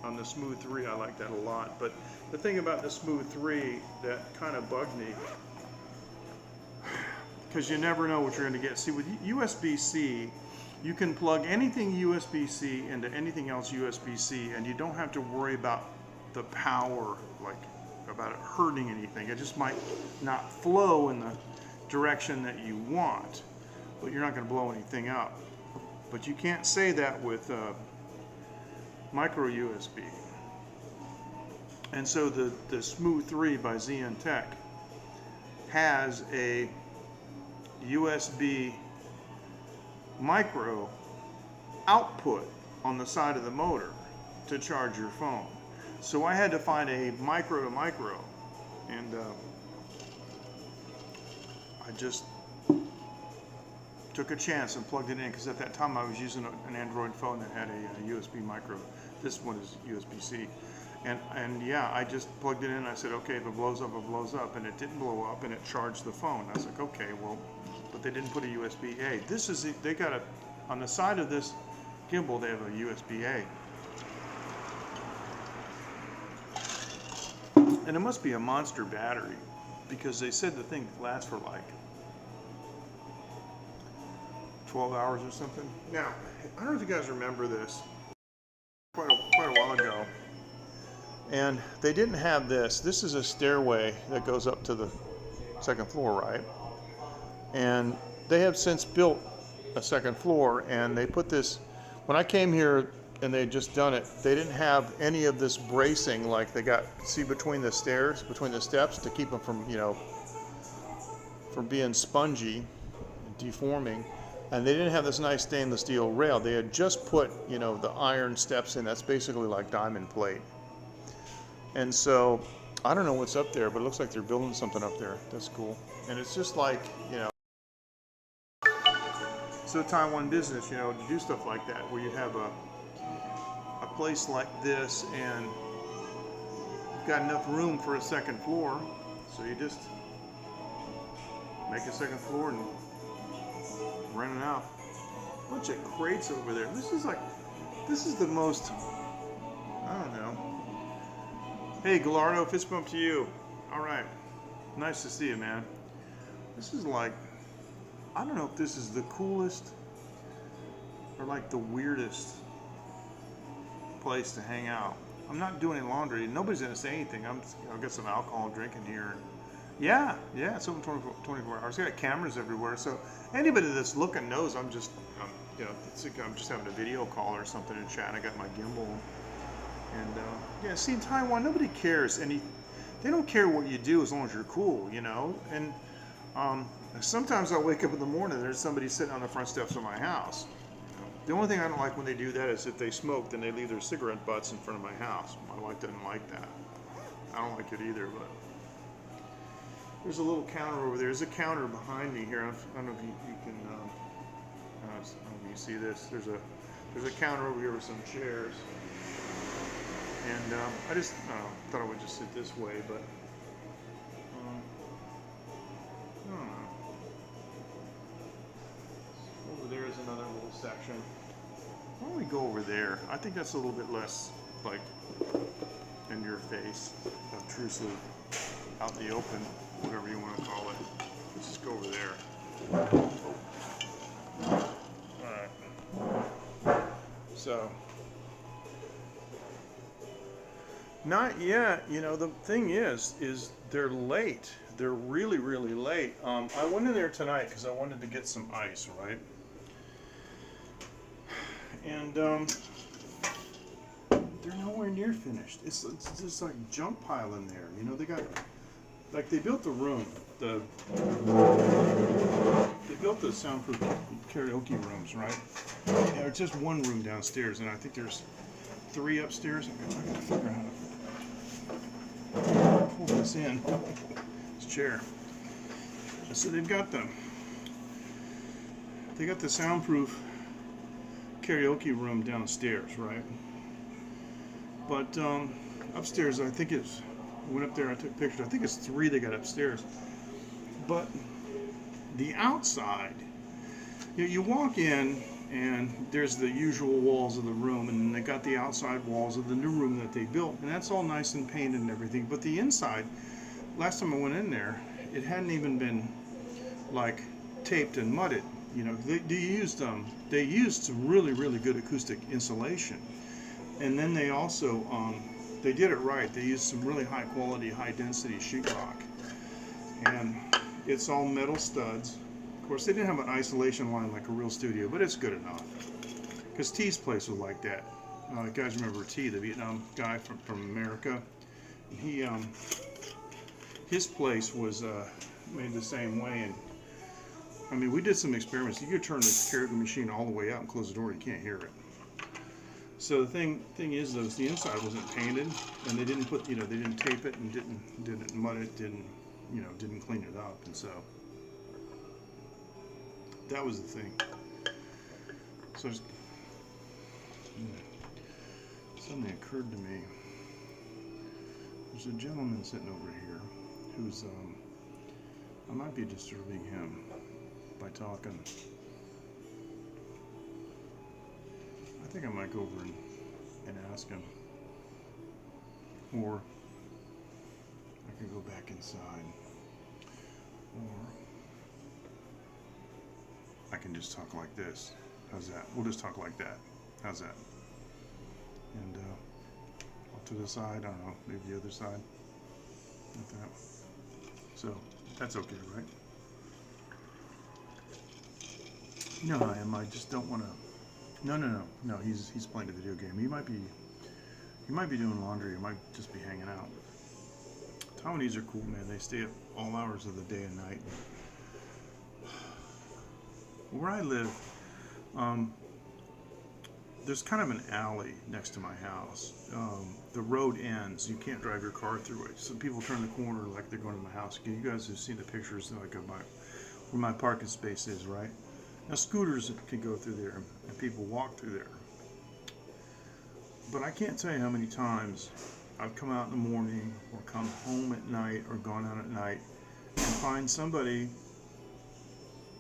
on the Smooth 3, I like that a lot. But the thing about the Smooth 3 that kind of bugged me, because you never know what you're going to get. See, with USB-C, you can plug anything USB-C into anything else USB-C, and you don't have to worry about the power, like about it hurting anything. It just might not flow in the direction that you want, but you're not going to blow anything up. But you can't say that with micro USB. And so the Smooth 3 by Xeon Tech has a USB micro output on the side of the motor to charge your phone. So I had to find a micro to micro, and I just took a chance and plugged it in, because at that time I was using an Android phone that had a USB micro. This one is USB-C. And yeah, I just plugged it in and I said, okay, if it blows up, it blows up. And it didn't blow up, and it charged the phone. I was like, okay, well, but they didn't put a USB-A. They got a, on the side of this gimbal, they have a USB-A. And it must be a monster battery, because they said the thing lasts for like 12 hours or something. Now, I don't know if you guys remember this, quite a while ago. And they didn't have this. This is a stairway that goes up to the second floor, right? And they have since built a second floor, and they put this, when I came here and they had just done it, they didn't have any of this bracing like they got, see, between the stairs, between the steps, to keep them from, you know, from being spongy, deforming. And they didn't have this nice stainless steel rail. They had just put, you know, the iron steps in. That's basically like diamond plate. And so, I don't know what's up there, but it looks like they're building something up there. That's cool. And it's just like, you know, so Taiwan business, you know, to do stuff like that, where you have a place like this, and you've got enough room for a second floor, so you just make a second floor and rent it out. A bunch of crates over there. This is the most, I don't know. Hey, Gallardo, fist bump to you. All right. Nice to see you, man. This is like, I don't know if this is the coolest or like the weirdest place to hang out. I'm not doing any laundry. Nobody's going to say anything. I'll get some alcohol drinking here. Yeah, it's open 24 hours. I got cameras everywhere, so anybody that's looking knows I'm just, you know, I'm just having a video call or something and chat. I got my gimbal. And yeah, see, in Taiwan, nobody cares. They don't care what you do as long as you're cool, you know. And sometimes I'll wake up in the morning, there's somebody sitting on the front steps of my house. The only thing I don't like when they do that is if they smoke, then they leave their cigarette butts in front of my house. My wife doesn't like that. I don't like it either, but There's a little counter over there. There's a counter behind me here. I don't know if you can. I don't know if you see this. There's a counter over here with some chairs. And I just thought I would just sit this way, but I don't know. Over there is another little section. Why don't we go over there? I think that's a little bit less like in your face, obtrusive, out in the open, whatever you want to call it. Let's just go over there. Alright. So, not yet. You know, the thing is they're late. They're really, really late. I went in there tonight because I wanted to get some ice, right? And they're nowhere near finished. It's just like junk pile in there. You know, they got, like, they built the room. They built the soundproof karaoke rooms, right? Yeah, it's just one room downstairs, and I think there's 3 upstairs. I gotta figure out how to pull this in. This chair. So they got the soundproof karaoke room downstairs, right? But upstairs, I think it's, I went up there, I took pictures, I think it's 3 they got upstairs. But the outside, you know, you walk in and there's the usual walls of the room, and then they got the outside walls of the new room that they built, and that's all nice and painted and everything. But the inside, last time I went in there, it hadn't even been like taped and mudded. You know, they used some really, really good acoustic insulation, and then they also they did it right. They used some really high quality, high density sheetrock, and it's all metal studs. Of course, they didn't have an isolation line like a real studio, but it's good enough. Because T's place was like that. You guys remember T, the Vietnam guy from America? He his place was made the same way, and I mean, we did some experiments. You could turn the karaoke machine all the way out and close the door, you can't hear it. So the thing is, though, is the inside wasn't painted, and they didn't put, you know, they didn't tape it and didn't mud it, didn't clean it up, and so that was the thing. So something occurred to me. There's a gentleman sitting over here who's I might be disturbing him by talking. I think I might go over and ask him, or I can go back inside, or I can just talk like this. How's that? We'll just talk like that. How's that? And off to the side, I don't know, maybe the other side, like that. So that's okay, right? You know how I am. I just don't want to. No. He's playing a video game. He might be doing laundry. He might just be hanging out. Taiwanese are cool, man. They stay up all hours of the day and night. Where I live, there's kind of an alley next to my house. The road ends. You can't drive your car through it. So people turn the corner like they're going to my house. You guys have seen the pictures like of where my parking space is, right? Now scooters can go through there and people walk through there. But I can't tell you how many times I've come out in the morning or come home at night or gone out at night and find somebody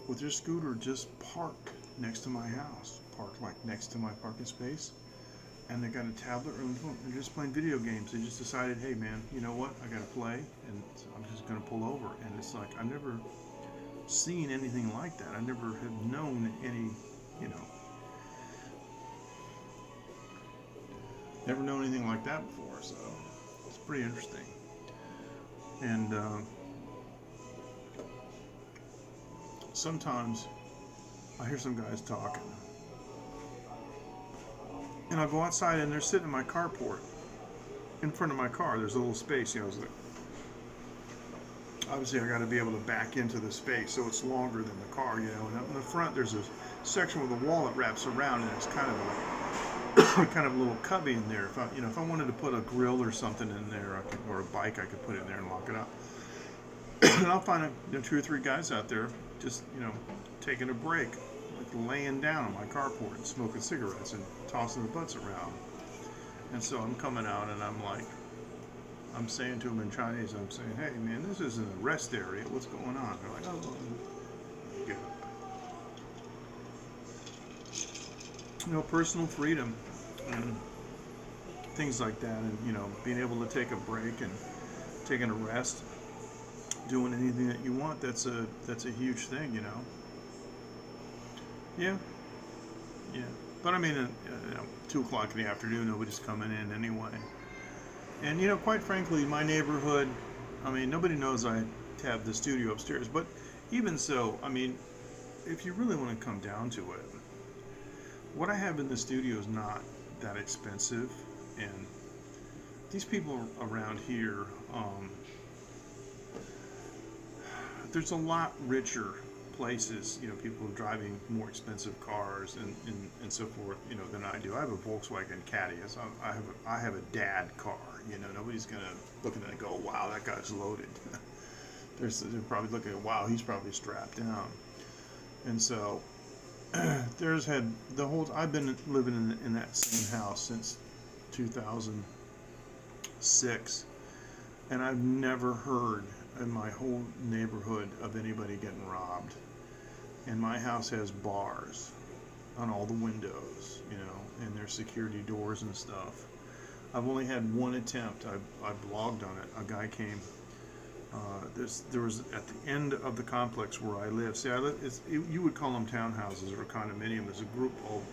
with their scooter just parked next to my house, parked like next to my parking space, and they got a tablet or they're just playing video games. They just decided, hey man, you know what, I gotta play, and I'm just gonna pull over. And it's like, I've never seen anything like that. I never have known any, never known anything like that before, so it's pretty interesting. And sometimes I hear some guys talking, and I go outside and they're sitting in my carport, in front of my car. There's a little space, it's like, obviously I got to be able to back into the space so it's longer than the car, and up in the front there's a section with a wall that wraps around, and it's kind of a little cubby in there. If I wanted to put a grill or something in there, or a bike, I could put it in there and lock it up. And I'll find 2 or 3 guys out there just, taking a break, like laying down on my carport, smoking cigarettes and tossing the butts around. And so I'm coming out and I'm saying to them in Chinese, I'm saying, hey man, this isn't a rest area, what's going on? They're like, oh, get it. Personal freedom and things like that, and being able to take a break and taking a rest, doing anything that you want, that's a huge thing, Yeah. But I mean, 2 o'clock in the afternoon, nobody's coming in anyway. And quite frankly, my neighborhood, I mean, nobody knows I have the studio upstairs, but even so, I mean, if you really want to come down to it, what I have in the studio is not that expensive, and these people around here, there's a lot richer places, people driving more expensive cars and so forth, than I do. I have a Volkswagen Caddy. I have a dad car. Nobody's gonna look at it and go, wow, that guy's loaded. They're probably looking at, wow, he's probably strapped down. And so I've been living in that same house since 2006, and I've never heard in my whole neighborhood of anybody getting robbed. And my house has bars on all the windows, and there's security doors and stuff. I've only had one attempt. I blogged on it. A guy came. There was at the end of the complex where I live. See, you would call them townhouses or condominium. There's a group of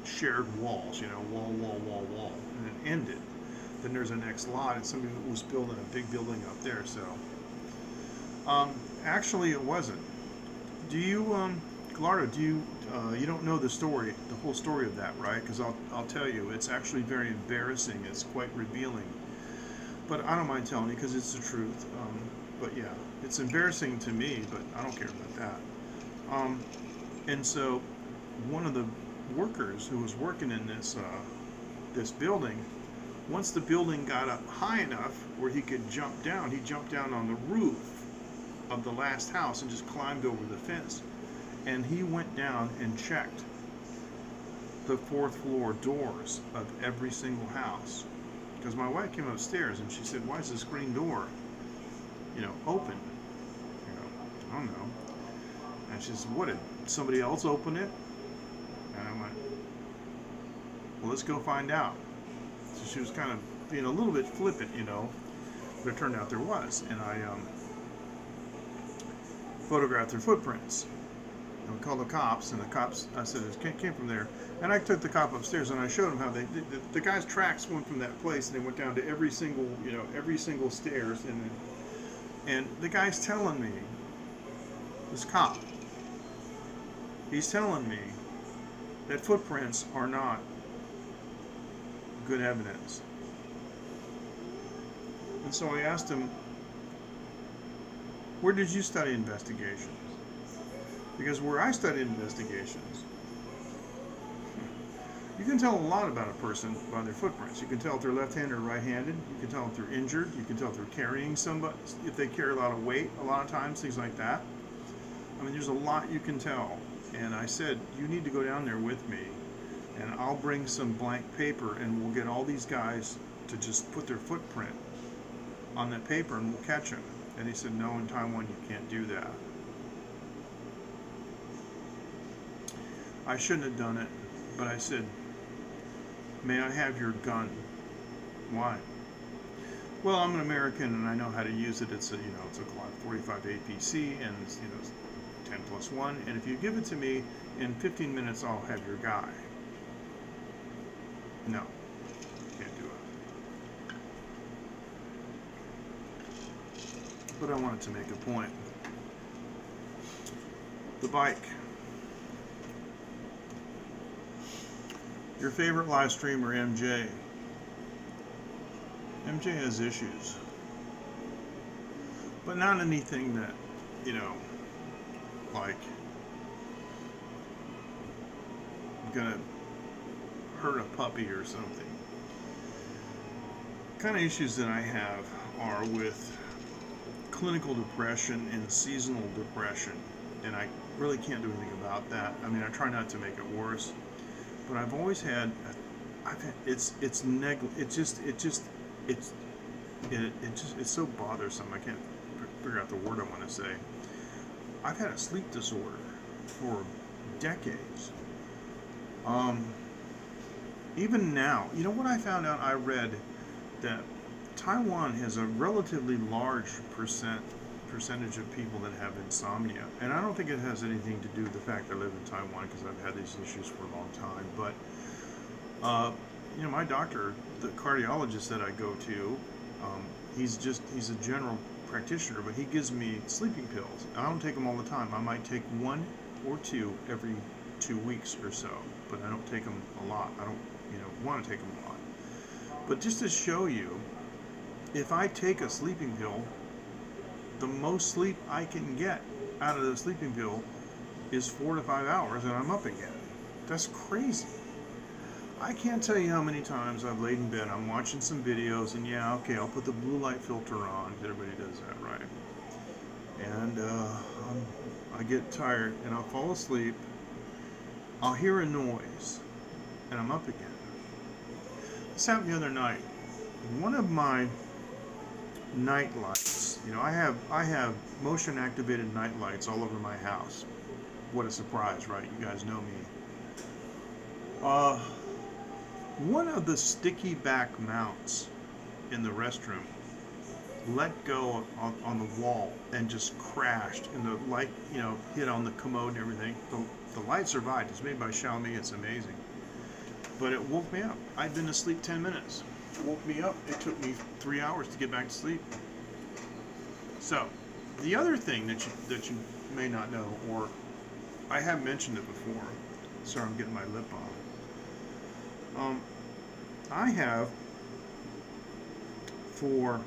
shared walls. Wall, and it ended. Then there's a next lot, and somebody was building a big building up there. So, actually, it wasn't. Do you, Gallardo? You don't know the story, the whole story of that, right? Because I'll tell you, it's actually very embarrassing. It's quite revealing. But I don't mind telling you because it's the truth. But yeah, it's embarrassing to me, but I don't care about that. And so, one of the workers who was working in this building, once the building got up high enough where he could jump down, he jumped down on the roof of the last house and just climbed over the fence. And he went down and checked the 4th floor doors of every single house. Because my wife came upstairs and she said, why is the screen door, open? I don't know. And she said, what, did somebody else open it? And I went, well, let's go find out. So she was kind of being a little bit flippant, but it turned out there was. And I photographed their footprints. And we called the cops, and the cops, I said, it came from there. And I took the cop upstairs and I showed him how the guy's tracks went from that place and they went down to every single stairs. And the guy's telling me, this cop, he's telling me that footprints are not good evidence. And so I asked him, where did you study investigations? Because where I studied investigations, you can tell a lot about a person by their footprints. You can tell if they're left-handed or right-handed. You can tell if they're injured. You can tell if they're carrying somebody, if they carry a lot of weight a lot of times, things like that. I mean, there's a lot you can tell. And I said, you need to go down there with me, and I'll bring some blank paper, and we'll get all these guys to just put their footprint on that paper, and we'll catch them. And he said, no, in Taiwan you can't do that. I shouldn't have done it, but I said, may I have your gun? Why? Well, I'm an American and I know how to use it. It's a Glock 45 APC, and it's 10+1. And if you give it to me in 15 minutes, I'll have your guy. No, can't do it. But I wanted to make a point. The bike. Your favorite live streamer, MJ. MJ has issues. But not anything that, like, gonna hurt a puppy or something. The kind of issues that I have are with clinical depression and seasonal depression, and I really can't do anything about that. I mean, I try not to make it worse, but I've always had, it's so bothersome. I can't figure out the word I want to say. I've had a sleep disorder for decades. Even now, you know what I found out? I read that Taiwan has a relatively large percentage of people that have insomnia, and I don't think it has anything to do with the fact that I live in Taiwan, because I've had these issues for a long time. But you know, my doctor, the cardiologist that I go to, he's a general practitioner, but he gives me sleeping pills. I don't take them all the time. I might take 1 or 2 every 2 weeks or so, but I don't take them a lot. I don't, want to take them a lot. But just to show you, if I take a sleeping pill, the most sleep I can get out of the sleeping pill is 4 to 5 hours, and I'm up again. That's crazy. I can't tell you how many times I've laid in bed, I'm watching some videos, and yeah, okay, I'll put the blue light filter on. Everybody does that, right? And I get tired, and I'll fall asleep. I'll hear a noise, and I'm up again. This happened the other night. One of my night lights, I have motion activated night lights all over my house. What a surprise, right? You guys know me. One of the sticky back mounts in the restroom let go on the wall and just crashed, and the light, hit on the commode and everything. The light survived. It's made by Xiaomi. It's amazing. But it woke me up. I'd been asleep 10 minutes. It woke me up. It took me 3 hours to get back to sleep. So, the other thing that you may not know, or I have mentioned it before. Sorry, I'm getting my lip on. I have for,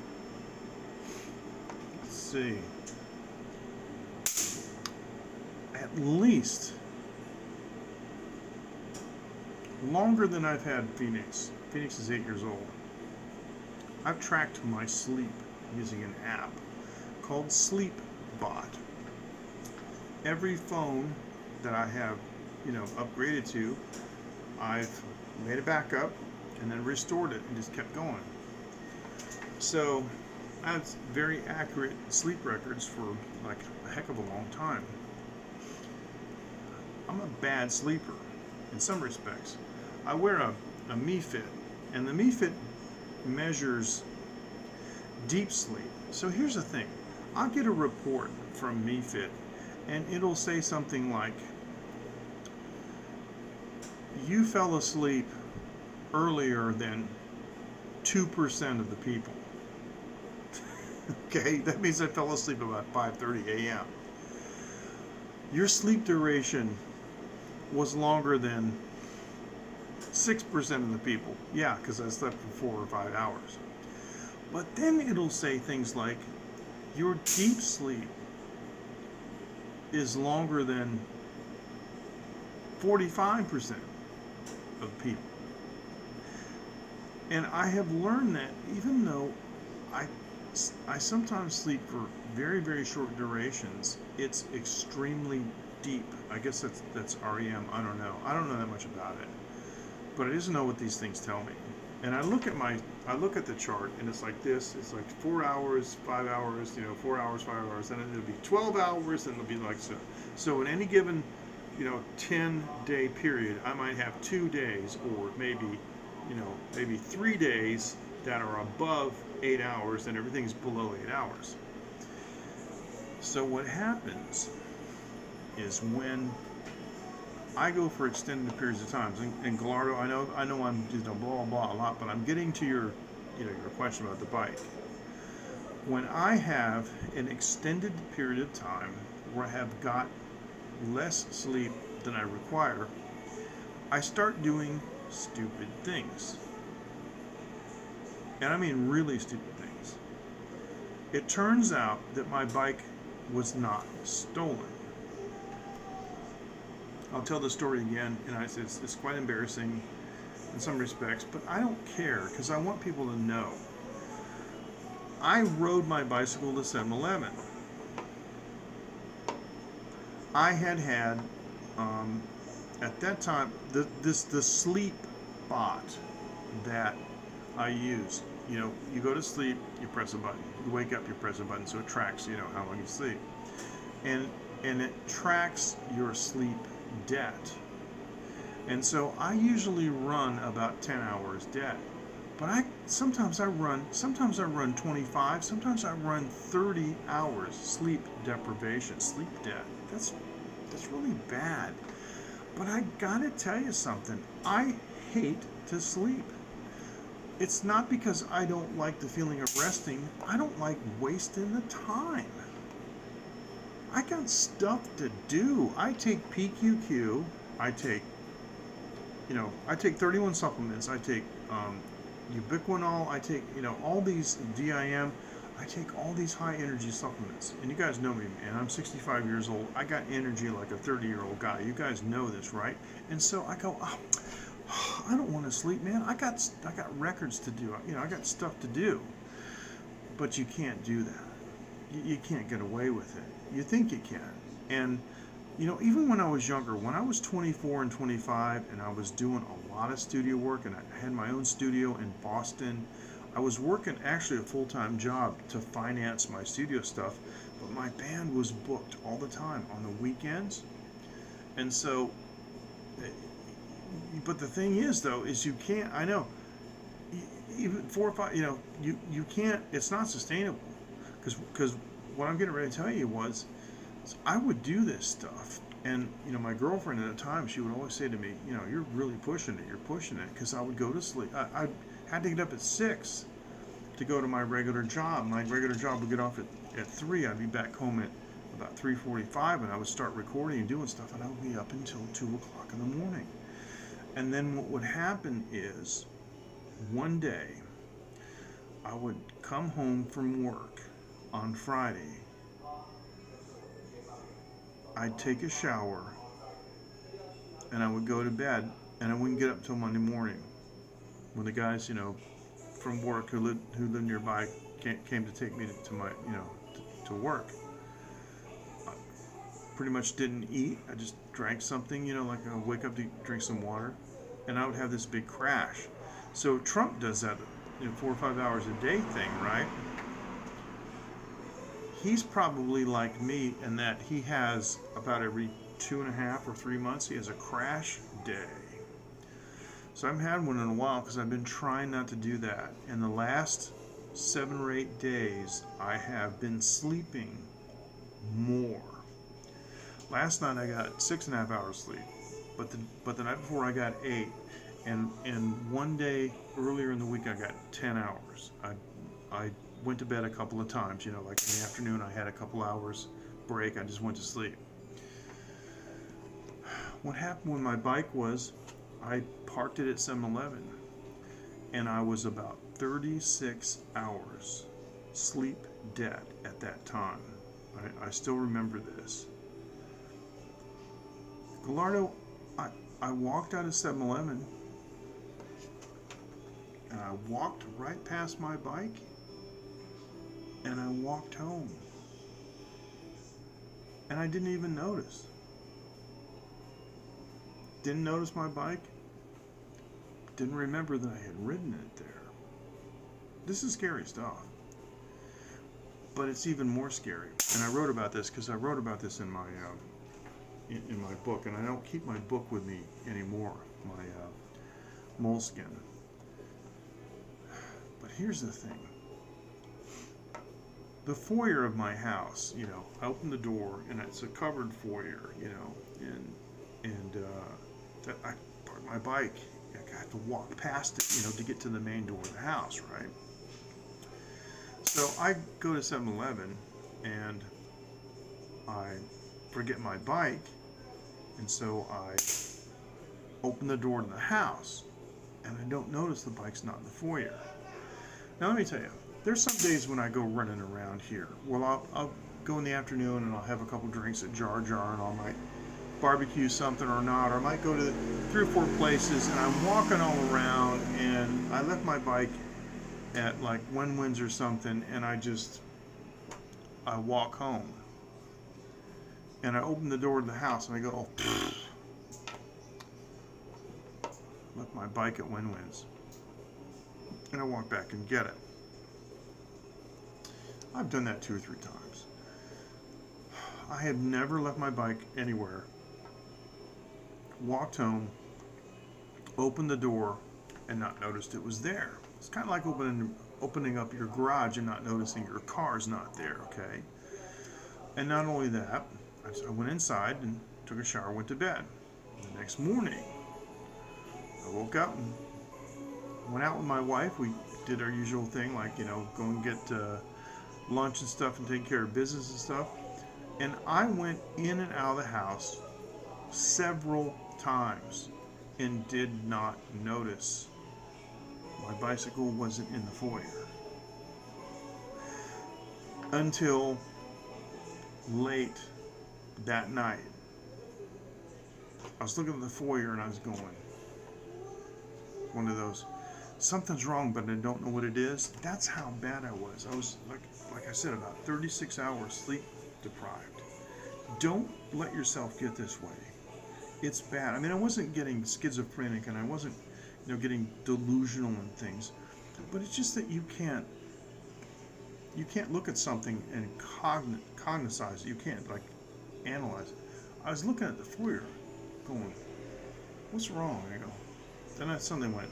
let's see, at least longer than I've had Phoenix. Phoenix is 8 years old. I've tracked my sleep using an app called SleepBot. Every phone that I have, upgraded to, I've made a backup and then restored it and just kept going. So I have very accurate sleep records for like a heck of a long time. I'm a bad sleeper in some respects. I wear a Mi Fit, and the Mi Fit measures deep sleep. So here's the thing. I'll get a report from Mi Fit, and it'll say something like, you fell asleep earlier than 2% of the people. Okay, that means I fell asleep about 5:30 a.m. Your sleep duration was longer than 6% of the people. Yeah, because I slept for 4 or 5 hours. But then it'll say things like, your deep sleep is longer than 45% of people. And I have learned that even though I sometimes sleep for very, very short durations, it's extremely deep. I guess that's REM. I don't know. I don't know that much about it. But I just know what these things tell me. And I look at the chart, and it's like this. It's like 4 hours, 5 hours, 4 hours, 5 hours, and then it'll be 12 hours, and it'll be like so. So in any given, 10-day period, I might have 2 days, or maybe 3 days that are above 8 hours, and everything's below 8 hours. So what happens is when I go for extended periods of time, and Gallardo, I know I'm blah blah blah a lot, but I'm getting to your question about the bike. When I have an extended period of time where I have got less sleep than I require, I start doing stupid things. And I mean really stupid things. It turns out that my bike was not stolen. I'll tell the story again, and it's quite embarrassing in some respects, but I don't care, because I want people to know. I rode my bicycle to 7-Eleven. I had at that time the sleep bot that I use. You know, you go to sleep, you press a button. You wake up, you press a button, so it tracks, you know, how long you sleep, and it tracks your sleep debt. And so I usually run about 10 hours debt. But sometimes I run 25, sometimes I run 30 hours sleep deprivation, sleep debt. That's really bad. But I gotta tell you something, I hate to sleep. It's not because I don't like the feeling of resting, I don't like wasting the time. I got stuff to do. I take PQQ, I take 31 supplements, I take ubiquinol, I take, all these DIM, I take all these high energy supplements. And you guys know me, man, I'm 65 years old. I got energy like a 30-year-old guy. You guys know this, right? And so I go, I don't want to sleep, man. I got records to do. I got stuff to do. But you can't do that. You can't get away with it. You think you can. And even when I was younger, when I was 24 and 25 and I was doing a lot of studio work and I had my own studio in Boston, I was working actually a full-time job to finance my studio stuff, but my band was booked all the time on the weekends. And so, but the thing is though, is you can't, I know, even 4 or 5, you can't, it's not sustainable. Because what I'm getting ready to tell you was, I would do this stuff, and my girlfriend at the time, she would always say to me, you're really pushing it, because I would go to sleep. I had to get up at 6 to go to my regular job. My regular job would get off at 3. I'd be back home at about 3:45, and I would start recording and doing stuff, and I would be up until 2 o'clock in the morning. And then what would happen is, one day, I would come home from work on Friday, I'd take a shower, and I would go to bed, and I wouldn't get up till Monday morning, when the guys, from work who lived nearby came to take me to my, to work. I pretty much didn't eat. I just drank something, like I would wake up to drink some water, and I would have this big crash. So Trump does that, 4 or 5 hours a day thing, right? He's probably like me in that he has about every 2.5 or 3 months, he has a crash day. So I haven't had one in a while because I've been trying not to do that. In the last 7 or 8 days, I have been sleeping more. Last night I got 6.5 hours sleep, but the night before I got 8, and one day earlier in the week I got 10 hours. I went to bed a couple of times, like in the afternoon I had a couple hours break, I just went to sleep. What happened with my bike was, I parked it at 7-Eleven, and I was about 36 hours sleep debt at that time. I still remember this. Gallardo, I walked out of 7-Eleven, and I walked right past my bike, and I walked home. And I didn't even notice. Didn't notice my bike. Didn't remember that I had ridden it there. This is scary stuff. But it's even more scary. And I wrote about this because I wrote about this in my book, and I don't keep my book with me anymore, my moleskin. But here's the thing. The foyer of my house, I open the door, and it's a covered foyer, and I park my bike. I have to walk past it, to get to the main door of the house, right? So I go to 7-Eleven, and I forget my bike, and so I open the door to the house, and I don't notice the bike's not in the foyer. Now let me tell you, there's some days when I go running around here. Well, I'll go in the afternoon and I'll have a couple drinks at Jar Jar, and I might barbecue something or not, or I might go to 3 or 4 places, and I'm walking all around, and I left my bike at like Win-Wins or something, and I walk home. And I open the door to the house and I go, oh, left my bike at Win-Wins. And I walk back and get it. I've done that 2 or 3 times. I have never left my bike anywhere, walked home, opened the door, and not noticed it was there. It's kind of like opening up your garage and not noticing your car's not there, okay? And not only that, I went inside and took a shower, went to bed. The next morning, I woke up and went out with my wife. We did our usual thing, like, you know, go and get lunch and stuff and take care of business and stuff. And I went in and out of the house several times and did not notice my bicycle wasn't in the foyer until late that night. I was looking at the foyer and I was going, one of those, something's wrong but I don't know what it is. That's how bad I was. I was like I said, about 36 hours sleep deprived. Don't let yourself get this way. It's bad. I mean, I wasn't getting schizophrenic and I wasn't, you know, getting delusional and things, but it's just that you can't look at something and cognitize it. You can't like analyze it. I was looking at the foyer going, what's wrong? I go, then something went,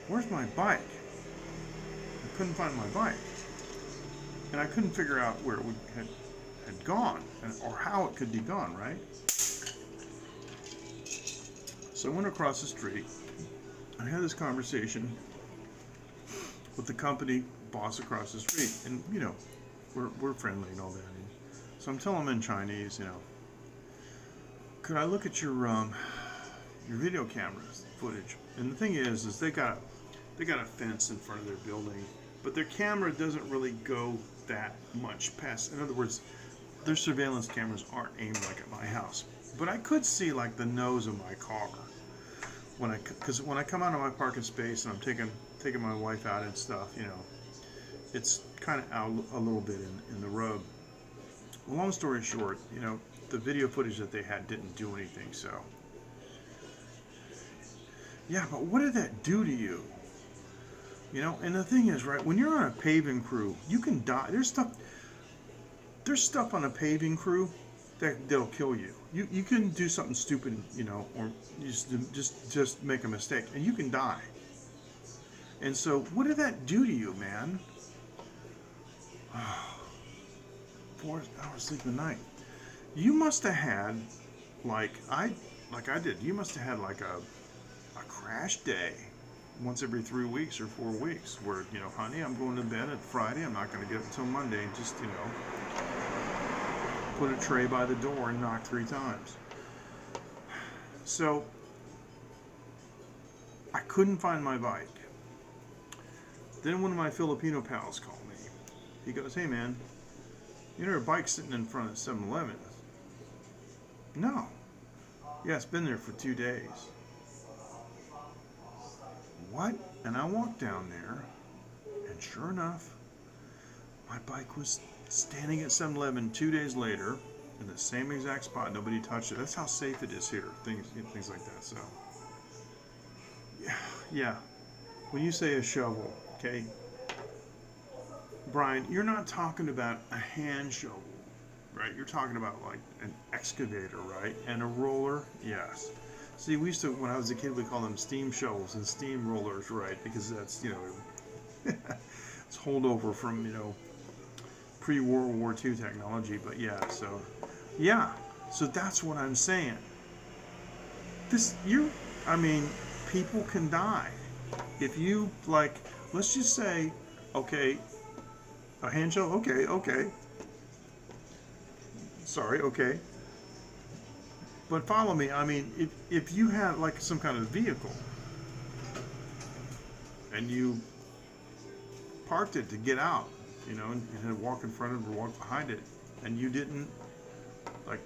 where's my bike? I couldn't find my bike. And I couldn't figure out where it had gone or how it could be gone, right? So I went across the street. I had this conversation with the company boss across the street, and you know, we're friendly and all that. And so I'm telling him in Chinese, you know, could I look at your video cameras footage? And the thing is they got a fence in front of their building, but their camera doesn't really go that much past. In other words, their surveillance cameras aren't aimed like at my house, but I could see like the nose of my car because when I come out of my parking space and I'm taking my wife out and stuff, you know, it's kind of out a little bit in the road. Long story short, you know, the video footage that they had didn't do anything. So yeah, but what did that do to you? You know, and the thing is, right, when you're on a paving crew, you can die. There's stuff on a paving crew that'll kill you. You can do something stupid, you know, or you just make a mistake and you can die. And so what did that do to you, man? 4 hours sleep a night. You must have had, like I did, you must have had like a crash day once every 3 weeks or 4 weeks where, you know, honey, I'm going to bed at Friday, I'm not going to get up until Monday, and just, you know, put a tray by the door and knock 3 times. So I couldn't find my bike. Then one of my Filipino pals called me. He goes, hey man, you know your bike's sitting in front of 7-Eleven? No. Yeah, it's been there for 2 days. What? And I walked down there, and sure enough, my bike was standing at 7-Eleven 2 days later in the same exact spot. Nobody touched it. That's how safe it is here. Things like that. So, yeah. When you say a shovel, okay, Brian, you're not talking about a hand shovel, right? You're talking about like an excavator, right? And a roller, yes. See, we used to, when I was a kid, we call them steam shovels and steam rollers, right? Because that's, you know, it's holdover from, you know, pre-World War II technology. But yeah, so that's what I'm saying. I mean, people can die. If you, like, let's just say, okay, a hand shovel, okay. Sorry, okay. But follow me, I mean, if you had like some kind of vehicle and you parked it to get out, you know, and had to walk in front of it or walk behind it, and you didn't like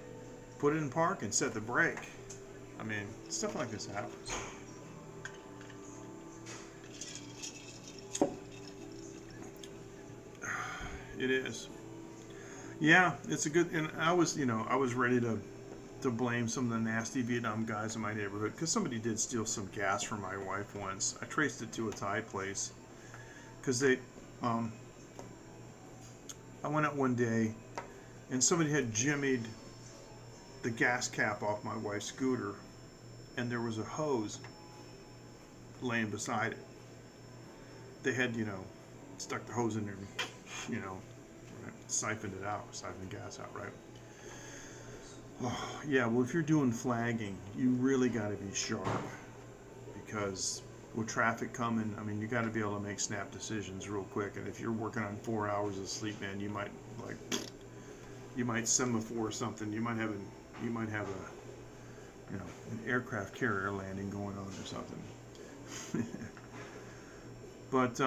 put it in park and set the brake, I mean, stuff like this happens. It is. Yeah, it's a good, and I was, I was ready to blame some of the nasty Vietnam guys in my neighborhood because somebody did steal some gas from my wife once. I traced it to a Thai place because I went out one day and somebody had jimmied the gas cap off my wife's scooter, and there was a hose laying beside it. They had, stuck the hose in there, siphoned it out, siphoned gas out, right? Oh, yeah, well, if you're doing flagging, you really got to be sharp because with traffic coming, I mean, you got to be able to make snap decisions real quick. And if you're working on 4 hours of sleep, man, you might semaphore something. You might have an aircraft carrier landing going on or something. But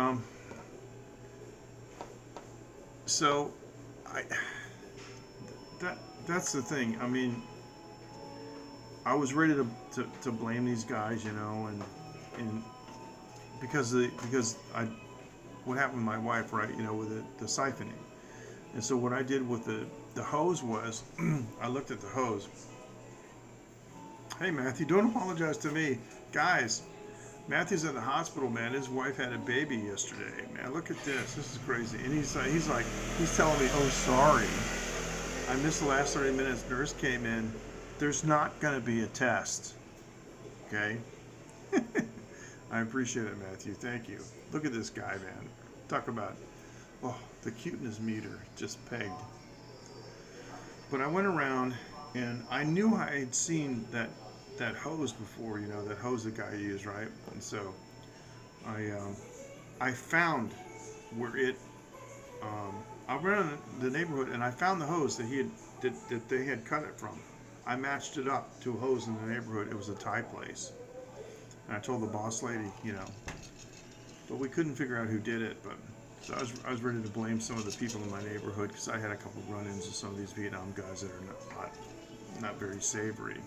so that's the thing. I mean, I was ready to blame these guys, and because what happened with my wife, right? With the siphoning. And so what I did with the hose was, I looked at the hose. Hey Matthew, don't apologize to me, guys. Matthew's in the hospital, man. His wife had a baby yesterday, man. Look at this. This is crazy. And he's telling me, oh, sorry, I missed the last 30 minutes. Nurse came in. There's not going to be a test. Okay? I appreciate it, Matthew. Thank you. Look at this guy, man. Talk about, the cuteness meter just pegged. But I went around and I knew I had seen that hose before, that hose the guy used, right? And so I found where it, I ran in the neighborhood and I found the hose that they had cut it from. I matched it up to a hose in the neighborhood. It was a Thai place. And I told the boss lady, but we couldn't figure out who did it. But so I was ready to blame some of the people in my neighborhood because I had a couple run-ins with some of these Vietnam guys that are not very savory.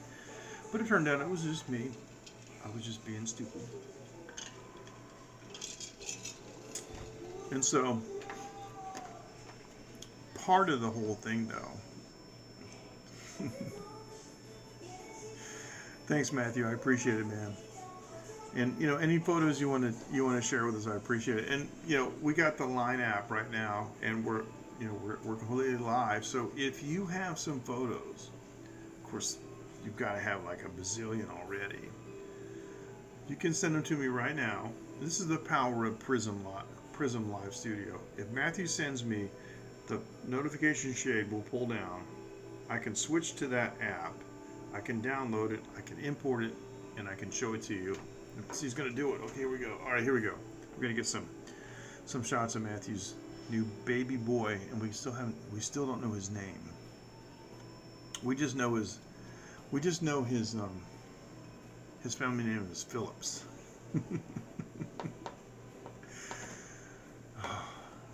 But it turned out it was just me. I was just being stupid. And so, part of the whole thing, though. Thanks, Matthew. I appreciate it, man. And any photos you want to share with us, I appreciate it. And we got the Line app right now, and we're completely live. So if you have some photos, of course, you've got to have like a bazillion already. You can send them to me right now. This is the power of Prism Live Studio. If Matthew sends me, the notification shade will pull down. I can switch to that app. I can download it. I can import it, and I can show it to you. He's going to do it. Okay, here we go. All right, here we go. We're going to get some shots of Matthew's new baby boy, and we still don't know his name. We just know his family name is Phillips.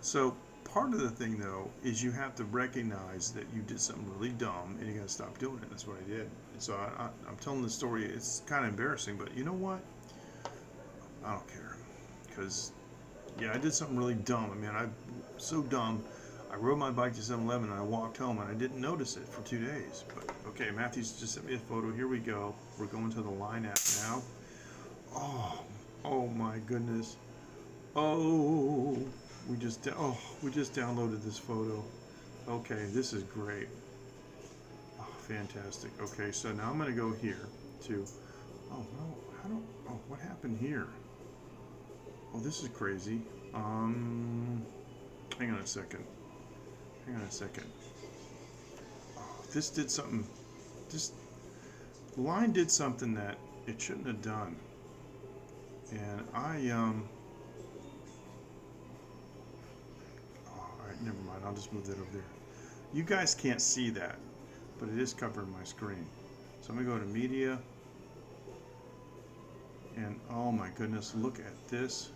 So part of the thing, though, is you have to recognize that you did something really dumb, and you got to stop doing it. That's what I did. And so I'm telling the story. It's kind of embarrassing, but you know what? I don't care, because I did something really dumb. I mean, I'm so dumb. I rode my bike to 7-Eleven and I walked home and I didn't notice it for 2 days. But okay, Matthew's just sent me a photo. Here we go. We're going to the Line app now. Oh my goodness. We just downloaded this photo. Okay, this is great. Oh, fantastic. Okay, so now I'm going to go here to. What happened here? Oh, this is crazy. Hang on a second. Oh, this did something. This Line did something that it shouldn't have done. And alright, never mind. I'll just move that over there. You guys can't see that, but it is covering my screen. So I'm gonna go to media. And oh my goodness, look at this.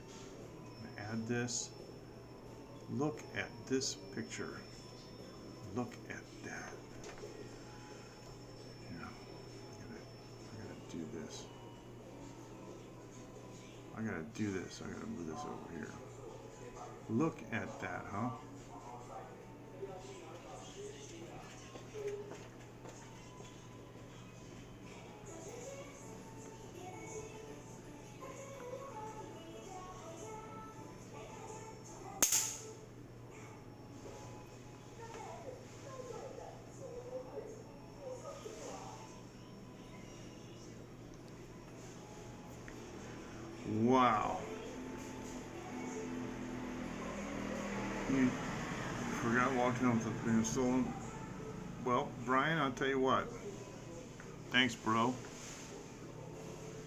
I'm gonna add this. Look at this picture. Look at that. Yeah, I gotta do this. I gotta move this over here. Look at that, huh? You forgot walking off the being stolen. Well, Brian, I'll tell you what. Thanks, bro.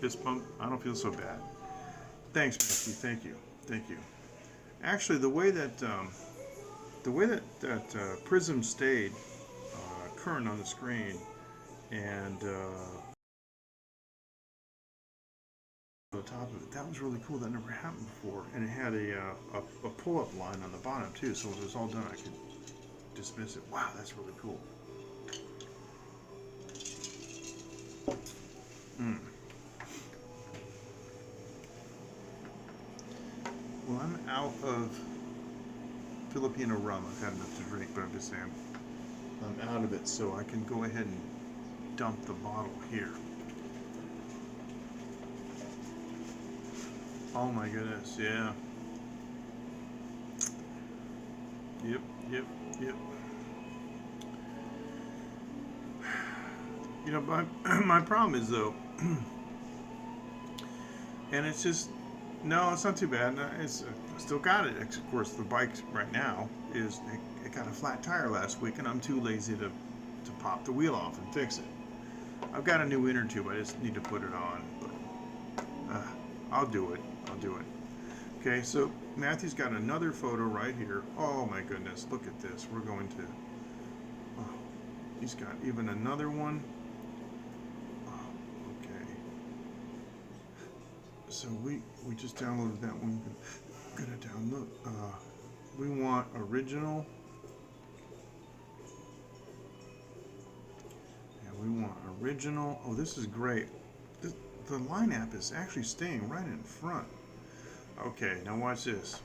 Fist bump. I don't feel so bad. Thanks, Matthew. Thank you. Thank you. Actually, the way that Prism stayed current on the screen and on the top of it, that was really cool. That never happened before, and it had a pull-up line on the bottom too. So when it was all done, I could dismiss it. Wow, that's really cool. Well, I'm out of Filipino rum. I've had enough to drink, but I'm just saying I'm out of it, so I can go ahead and dump the bottle here. Oh my goodness, yeah. Yep. You know, my problem is though, and it's just, no, it's not too bad. It's I still got it. Of course, the bike right now is it got a flat tire last week, and I'm too lazy to pop the wheel off and fix it. I've got a new inner tube. I just need to put it on, but I'll do it. Okay, so Matthew's got another photo right here. Oh my goodness, look at this. We're going to. Oh, he's got even another one. So we just downloaded that one. I'm gonna download. We want original. Yeah, we want original. Oh, this is great. The line app is actually staying right in front. Okay, now watch this.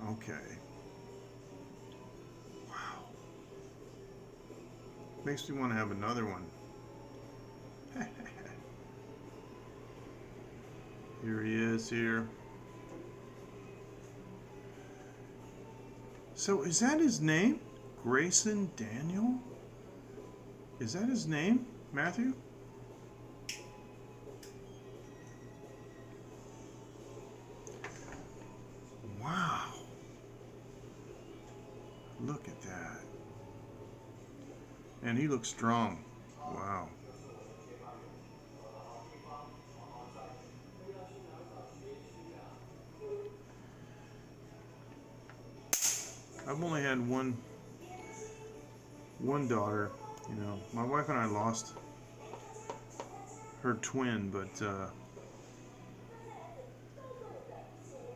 Okay. Wow. Makes me want to have another one. Here he is here. So is that his name? Grayson Daniel? Is that his name, Matthew? Wow. Look at that. And he looks strong. Wow. I've only had one daughter. You know, my wife and I lost her twin, but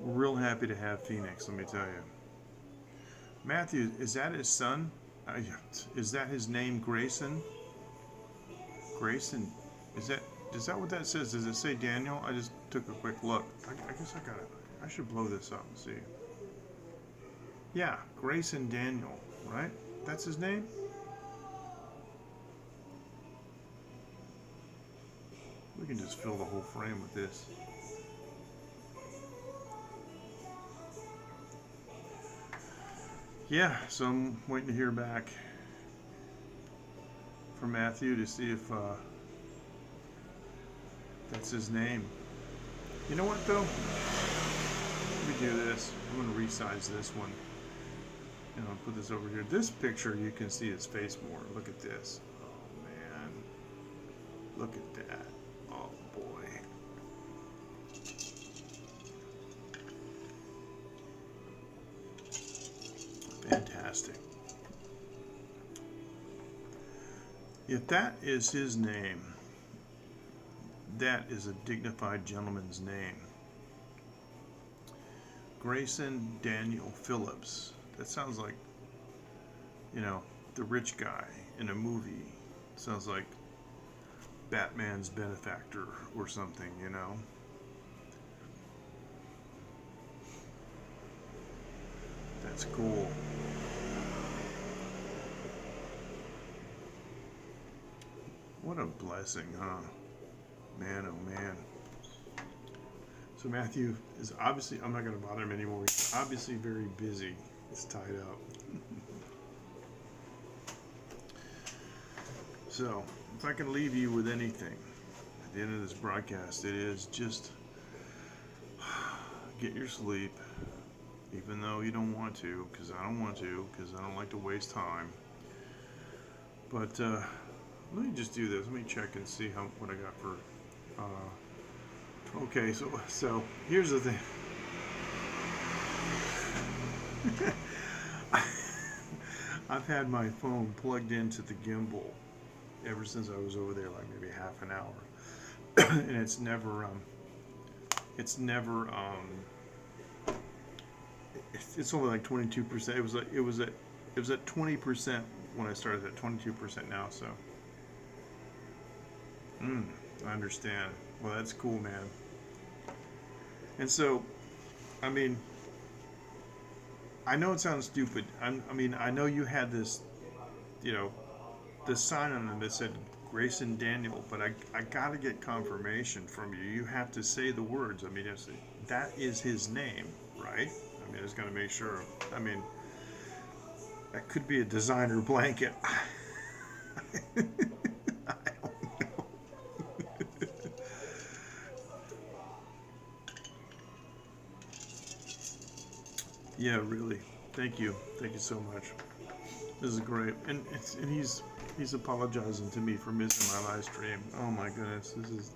we're real happy to have Phoenix, let me tell you. Matthew, is that his son? Is that his name, Grayson? Grayson, is that what that says? Does it say Daniel? I just took a quick look. I guess I should blow this up and see. Yeah, Grayson Daniel, right? That's his name? We can just fill the whole frame with this. Yeah, so I'm waiting to hear back from Matthew to see if that's his name. You know what though? Let me do this. I'm going to resize this one. And I'll put this over here. This picture, you can see his face more. Look at this. Oh, man. Look at that. Oh, boy. Fantastic. If that is his name, that is a dignified gentleman's name. Grayson Daniel Phillips. That sounds like, you know, the rich guy in a movie. Sounds like Batman's benefactor or something, you know. That's cool. What a blessing, huh? Man, oh man. So Matthew is obviously, I'm not going to bother him anymore. He's obviously very busy. It's tied up. So, if I can leave you with anything at the end of this broadcast, it is just get your sleep, even though you don't want to, because I don't want to, because I don't like to waste time. But let me just do this. Let me check and see what I got for. Okay, so here's the thing. I've had my phone plugged into the gimbal ever since I was over there, like maybe half an hour, and it's never it's only like 22%. It was at 20% when I started, at 22% now. So I understand. Well, that's cool, man. And so, I mean, I know it sounds stupid. I mean, I know you had this, this sign on them that said Grayson Daniel, but I got to get confirmation from you. You have to say the words. I mean, that is his name, right? I mean, I just got to make sure. I mean, that could be a designer blanket. I don't know. Yeah, really. Thank you so much. This is great, and he's apologizing to me for missing my live stream. Oh my goodness, this is.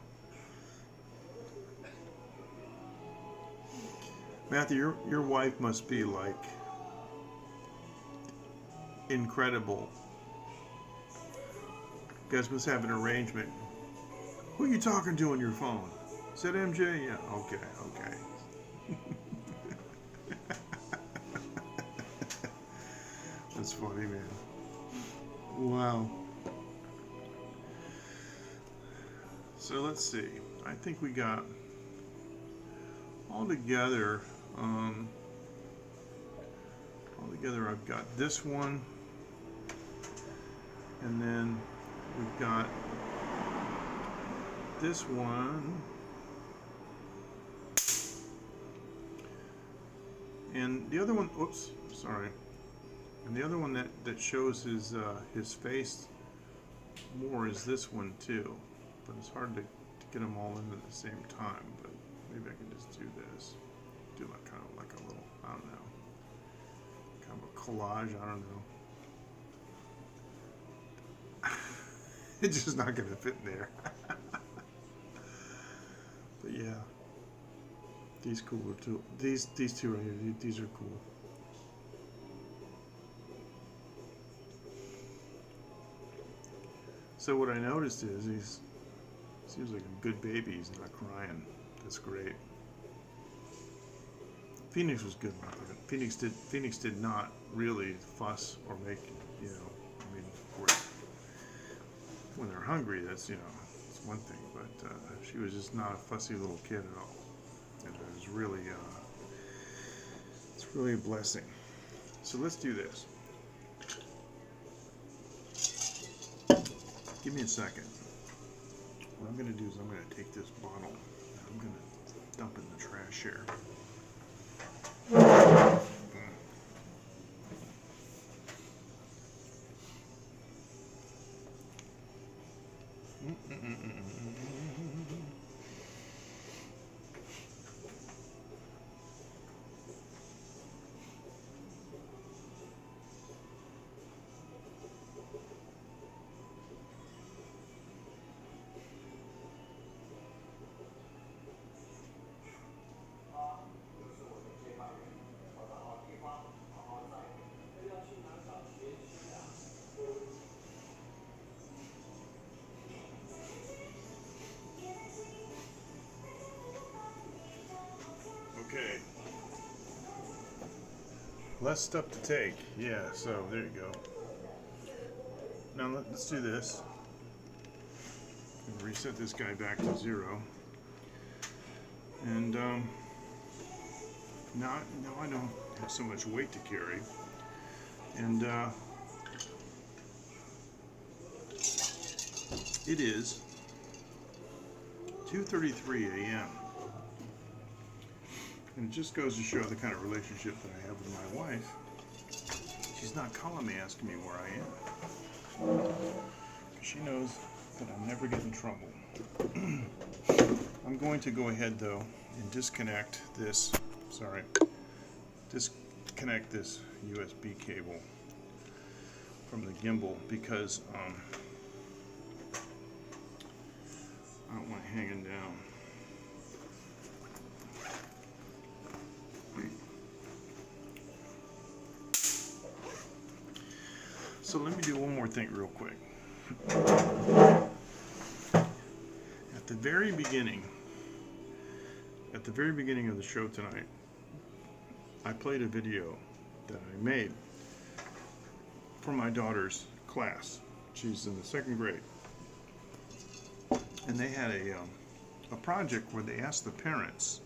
Matthew, your wife must be like incredible. You guys must have an arrangement. Who are you talking to on your phone? Is that MJ? Yeah. Okay. That's funny, man. Wow. So let's see. I think we got all together. I've got this one, and then we've got this one, and the other one. Oops, sorry. And the other one that shows his face more is this one too, but it's hard to get them all in at the same time. But maybe I can just do this, do like kind of like a little, I don't know, kind of a collage. I don't know. It's just not gonna fit in there. But yeah, these cooler too. These two right here. These are cool. So what I noticed is seems like a good baby. He's not crying. That's great. Phoenix was good with it. Phoenix did not really fuss or make, I mean, when they're hungry, that's, it's one thing, but she was just not a fussy little kid at all. And it was really, it's really a blessing. So let's do this. Give me a second. What I'm going to do is I'm going to take this bottle and I'm going to dump it in the trash here. Okay. Less stuff to take. Yeah, so there you go. Now let's do this. Reset this guy back to 0. And now I don't have so much weight to carry. And it is 2:33 a.m. And it just goes to show the kind of relationship that I have with my wife. She's not calling me asking me where I am. She knows that I'll never get in trouble. I'm going to go ahead though and disconnect this Sorry. Disconnect this USB cable from the gimbal because I don't want it hanging down. So let me do one more thing real quick. At the very beginning of the show tonight, I played a video that I made for my daughter's class. She's in the 2nd grade. And they had a project where they asked the parents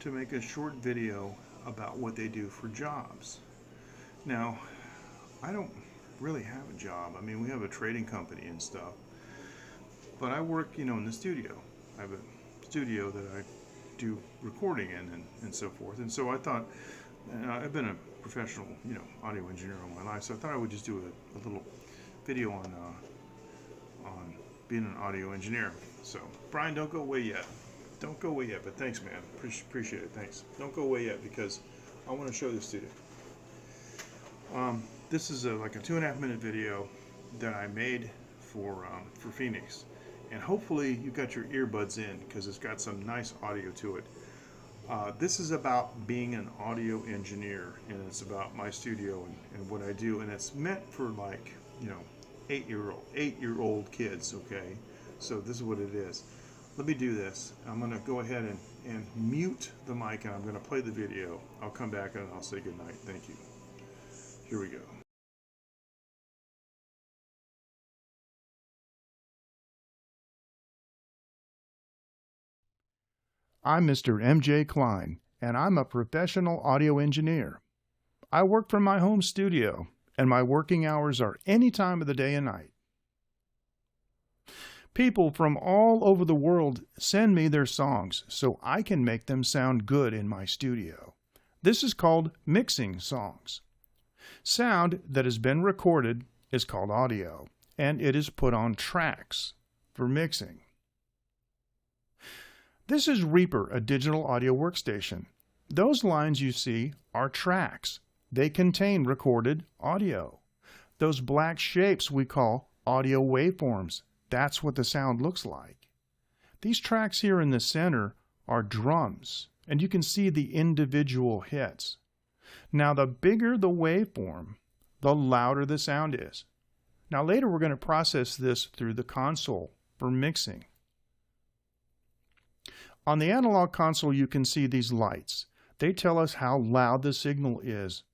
to make a short video about what they do for jobs. Now, I don't really have a job. I mean, we have a trading company and stuff, but I work, in the studio. I have a studio that I do recording in and so forth. And so I thought, I've been a professional, audio engineer all my life, so I thought I would just do a little video on being an audio engineer. So, Brian, don't go away yet. Don't go away yet, but thanks, man. Appreciate it. Thanks. Don't go away yet because I want to show this to you. This is like a 2.5-minute video that I made for Phoenix, and hopefully you got your earbuds in because it's got some nice audio to it. This is about being an audio engineer, and it's about my studio and what I do, and it's meant for like 8-year-old kids. Okay, so this is what it is. Let me do this. I'm gonna go ahead and mute the mic, and I'm gonna play the video. I'll come back and I'll say goodnight. Thank you. Here we go. I'm Mr. MJ Klein, and I'm a professional audio engineer. I work from my home studio, and my working hours are any time of the day and night. People from all over the world send me their songs so I can make them sound good in my studio. This is called mixing songs. Sound that has been recorded is called audio, and it is put on tracks for mixing. This is Reaper, a digital audio workstation. Those lines you see are tracks. They contain recorded audio. Those black shapes we call audio waveforms. That's what the sound looks like. These tracks here in the center are drums, and you can see the individual hits. Now, the bigger the waveform, the louder the sound is. Now, later we're going to process this through the console for mixing. On the analog console, you can see these lights. They tell us how loud the signal is.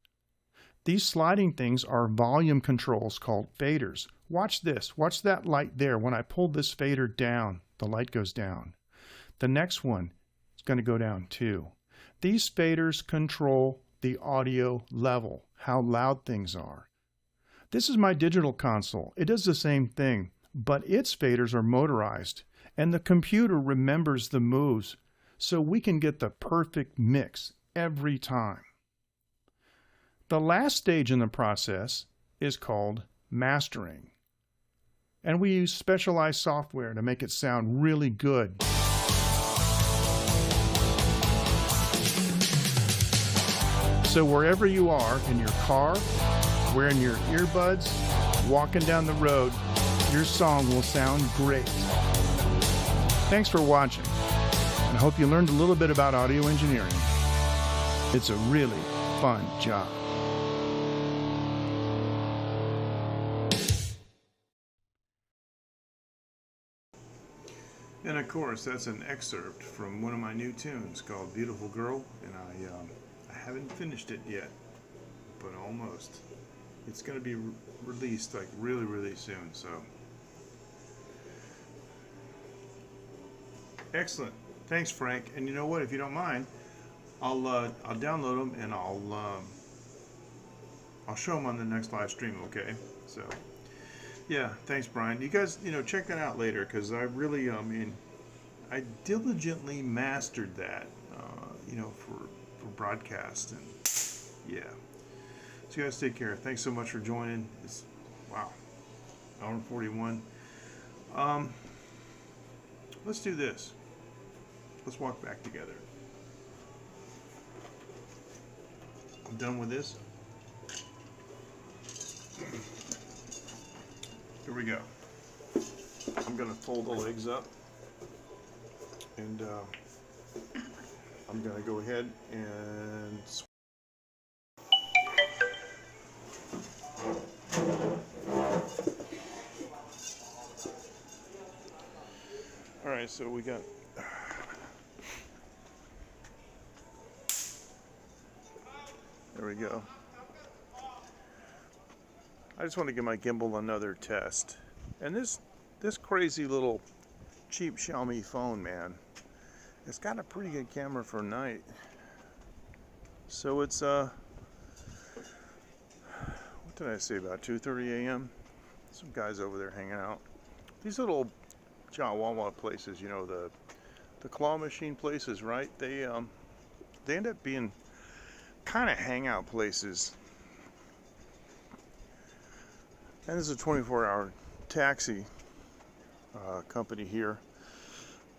These sliding things are volume controls called faders. Watch this. Watch that light there. When I pull this fader down, the light goes down. The next one is going to go down too. These faders control the audio level, how loud things are. This is my digital console. It does the same thing, but its faders are motorized, and the computer remembers the moves so we can get the perfect mix every time. The last stage in the process is called mastering, and we use specialized software to make it sound really good. So wherever you are, in your car, wearing your earbuds, walking down the road, your song will sound great. Thanks for watching, and I hope you learned a little bit about audio engineering. It's a really fun job. And of course, that's an excerpt from one of my new tunes called Beautiful Girl, and I haven't finished it yet, but almost. It's going to be released like really, really soon, so. Excellent. Thanks, Frank. And you know what? If you don't mind, I'll download them and I'll show them on the next live stream. Okay? So, yeah. Thanks, Brian. You guys, check that out later because I really, I diligently mastered that, for broadcast, and yeah. So you guys take care. Thanks so much for joining. It's wow, hour and 41. Let's do this. Let's walk back together. I'm done with this. Here we go. I'm gonna fold the legs up, and I'm gonna go ahead and all right, so we got there we go. I just want to give my gimbal another test. And this crazy little cheap Xiaomi phone, man, it's got a pretty good camera for night. So it's what did I say, about 2:30 a.m.? Some guys over there hanging out. These little Chihuahua places, you know, the claw machine places, right? They end up being kind of hangout places. And this is a 24-hour taxi company here.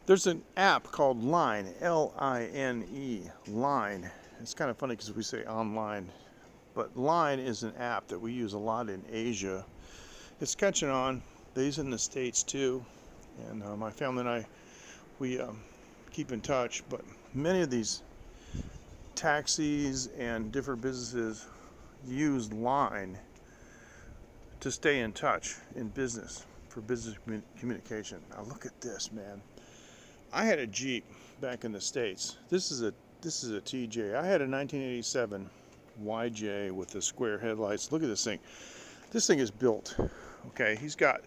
There's an app called Line, L-I-N-E, Line. It's kind of funny because we say online, but Line is an app that we use a lot in Asia. It's catching on. They use it in the States too. And my family and I, we keep in touch. But many of these taxis and different businesses use Line to stay in touch in business, for business communication. Now look at this, man. I had a Jeep back in the States. This is a TJ. I had a 1987 YJ with the square headlights. Look at this thing. This thing is built. Okay, he's got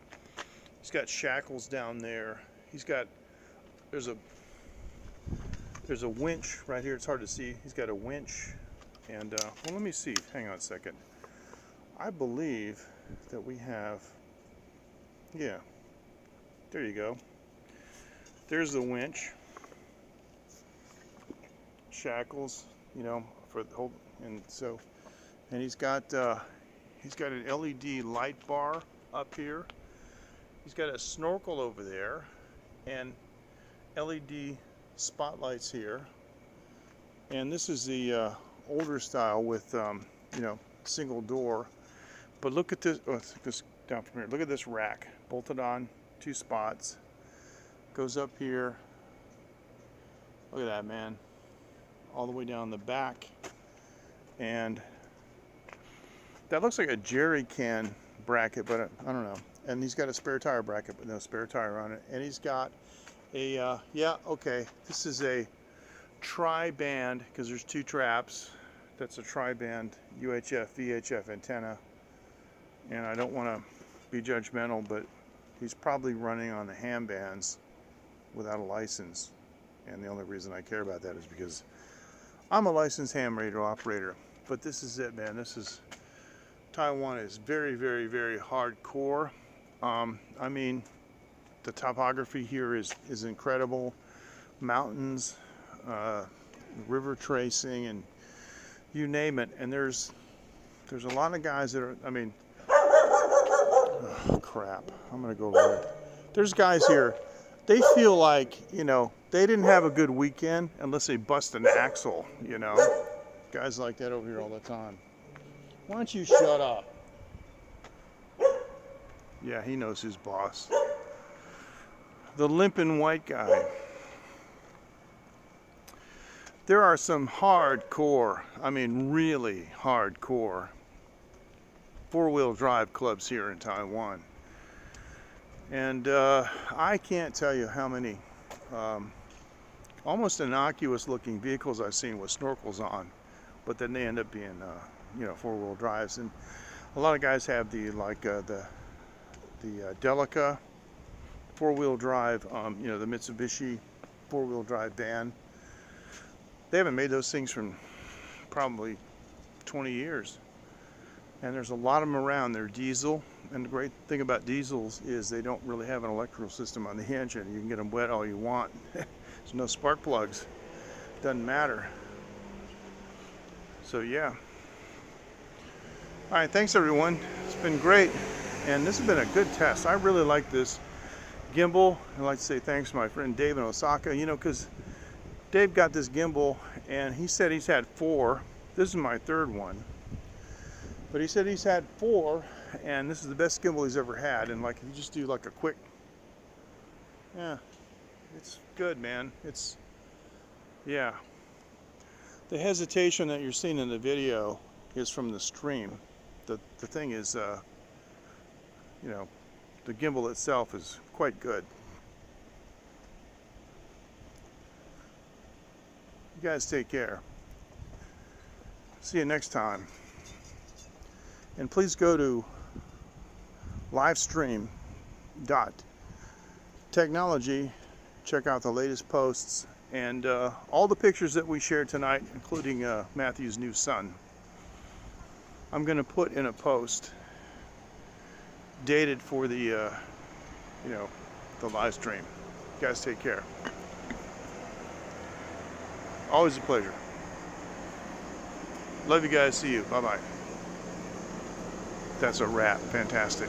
shackles down there. There's a winch right here. It's hard to see. He's got a winch, and well, let me see. Hang on a second. I believe that we have, yeah, there you go. There's the winch, shackles, you know, for the whole, and he's got an LED light bar up here. He's got a snorkel over there, and LED spotlights here. And this is the older style with, you know, single door. But look at this, this down from here. Look at this rack, bolted on, 2 spots. Goes up here. Look at that, man. All the way down the back. And that looks like a jerry can bracket, but I don't know. And he's got a spare tire bracket, but no spare tire on it. And he's got a, yeah, okay. This is a tri-band, because there's 2 traps. That's a tri-band UHF, VHF antenna. And I don't want to be judgmental, but he's probably running on the ham bands without a license. And the only reason I care about that is because I'm a licensed ham radio operator. But this is it, man. Taiwan is very, very, very hardcore. I mean, the topography here is incredible. Mountains, river tracing, and you name it. And there's a lot of guys that are, I mean, oh, crap. I'm gonna go over there. There's guys here, they feel like, you know, they didn't have a good weekend unless they bust an axle, you know. Guys like that over here all the time. Why don't you shut up? Yeah, he knows his boss. The limping white guy. There are some hardcore, I mean really hardcore, 4-wheel drive clubs here in Taiwan. And I can't tell you how many almost innocuous looking vehicles I've seen with snorkels on, but then they end up being you know, 4-wheel drives. And a lot of guys have the Delica 4-wheel drive, you know, the Mitsubishi 4-wheel drive van. They haven't made those things from probably 20 years. And there's a lot of them around. They're diesel. And the great thing about diesels is they don't really have an electrical system on the engine. You can get them wet all you want. There's no spark plugs. Doesn't matter. So yeah. All right, thanks everyone. It's been great. And this has been a good test. I really like this gimbal. I'd like to say thanks to my friend Dave in Osaka, you know, because Dave got this gimbal and he said he's had 4 This is my third one. But he said he's had 4, and this is the best gimbal he's ever had. And like, if you just do like a quick, yeah, it's good, man. It's, yeah. The hesitation that you're seeing in the video is from the stream. The thing is, you know, the gimbal itself is quite good. You guys take care. See you next time. And please go to livestreaming.technology. Check out the latest posts and all the pictures that we shared tonight, including Matthew's new son. I'm going to put in a post dated for the, you know, the live stream. You guys take care. Always a pleasure. Love you guys. See you. Bye-bye. That's a wrap. Fantastic.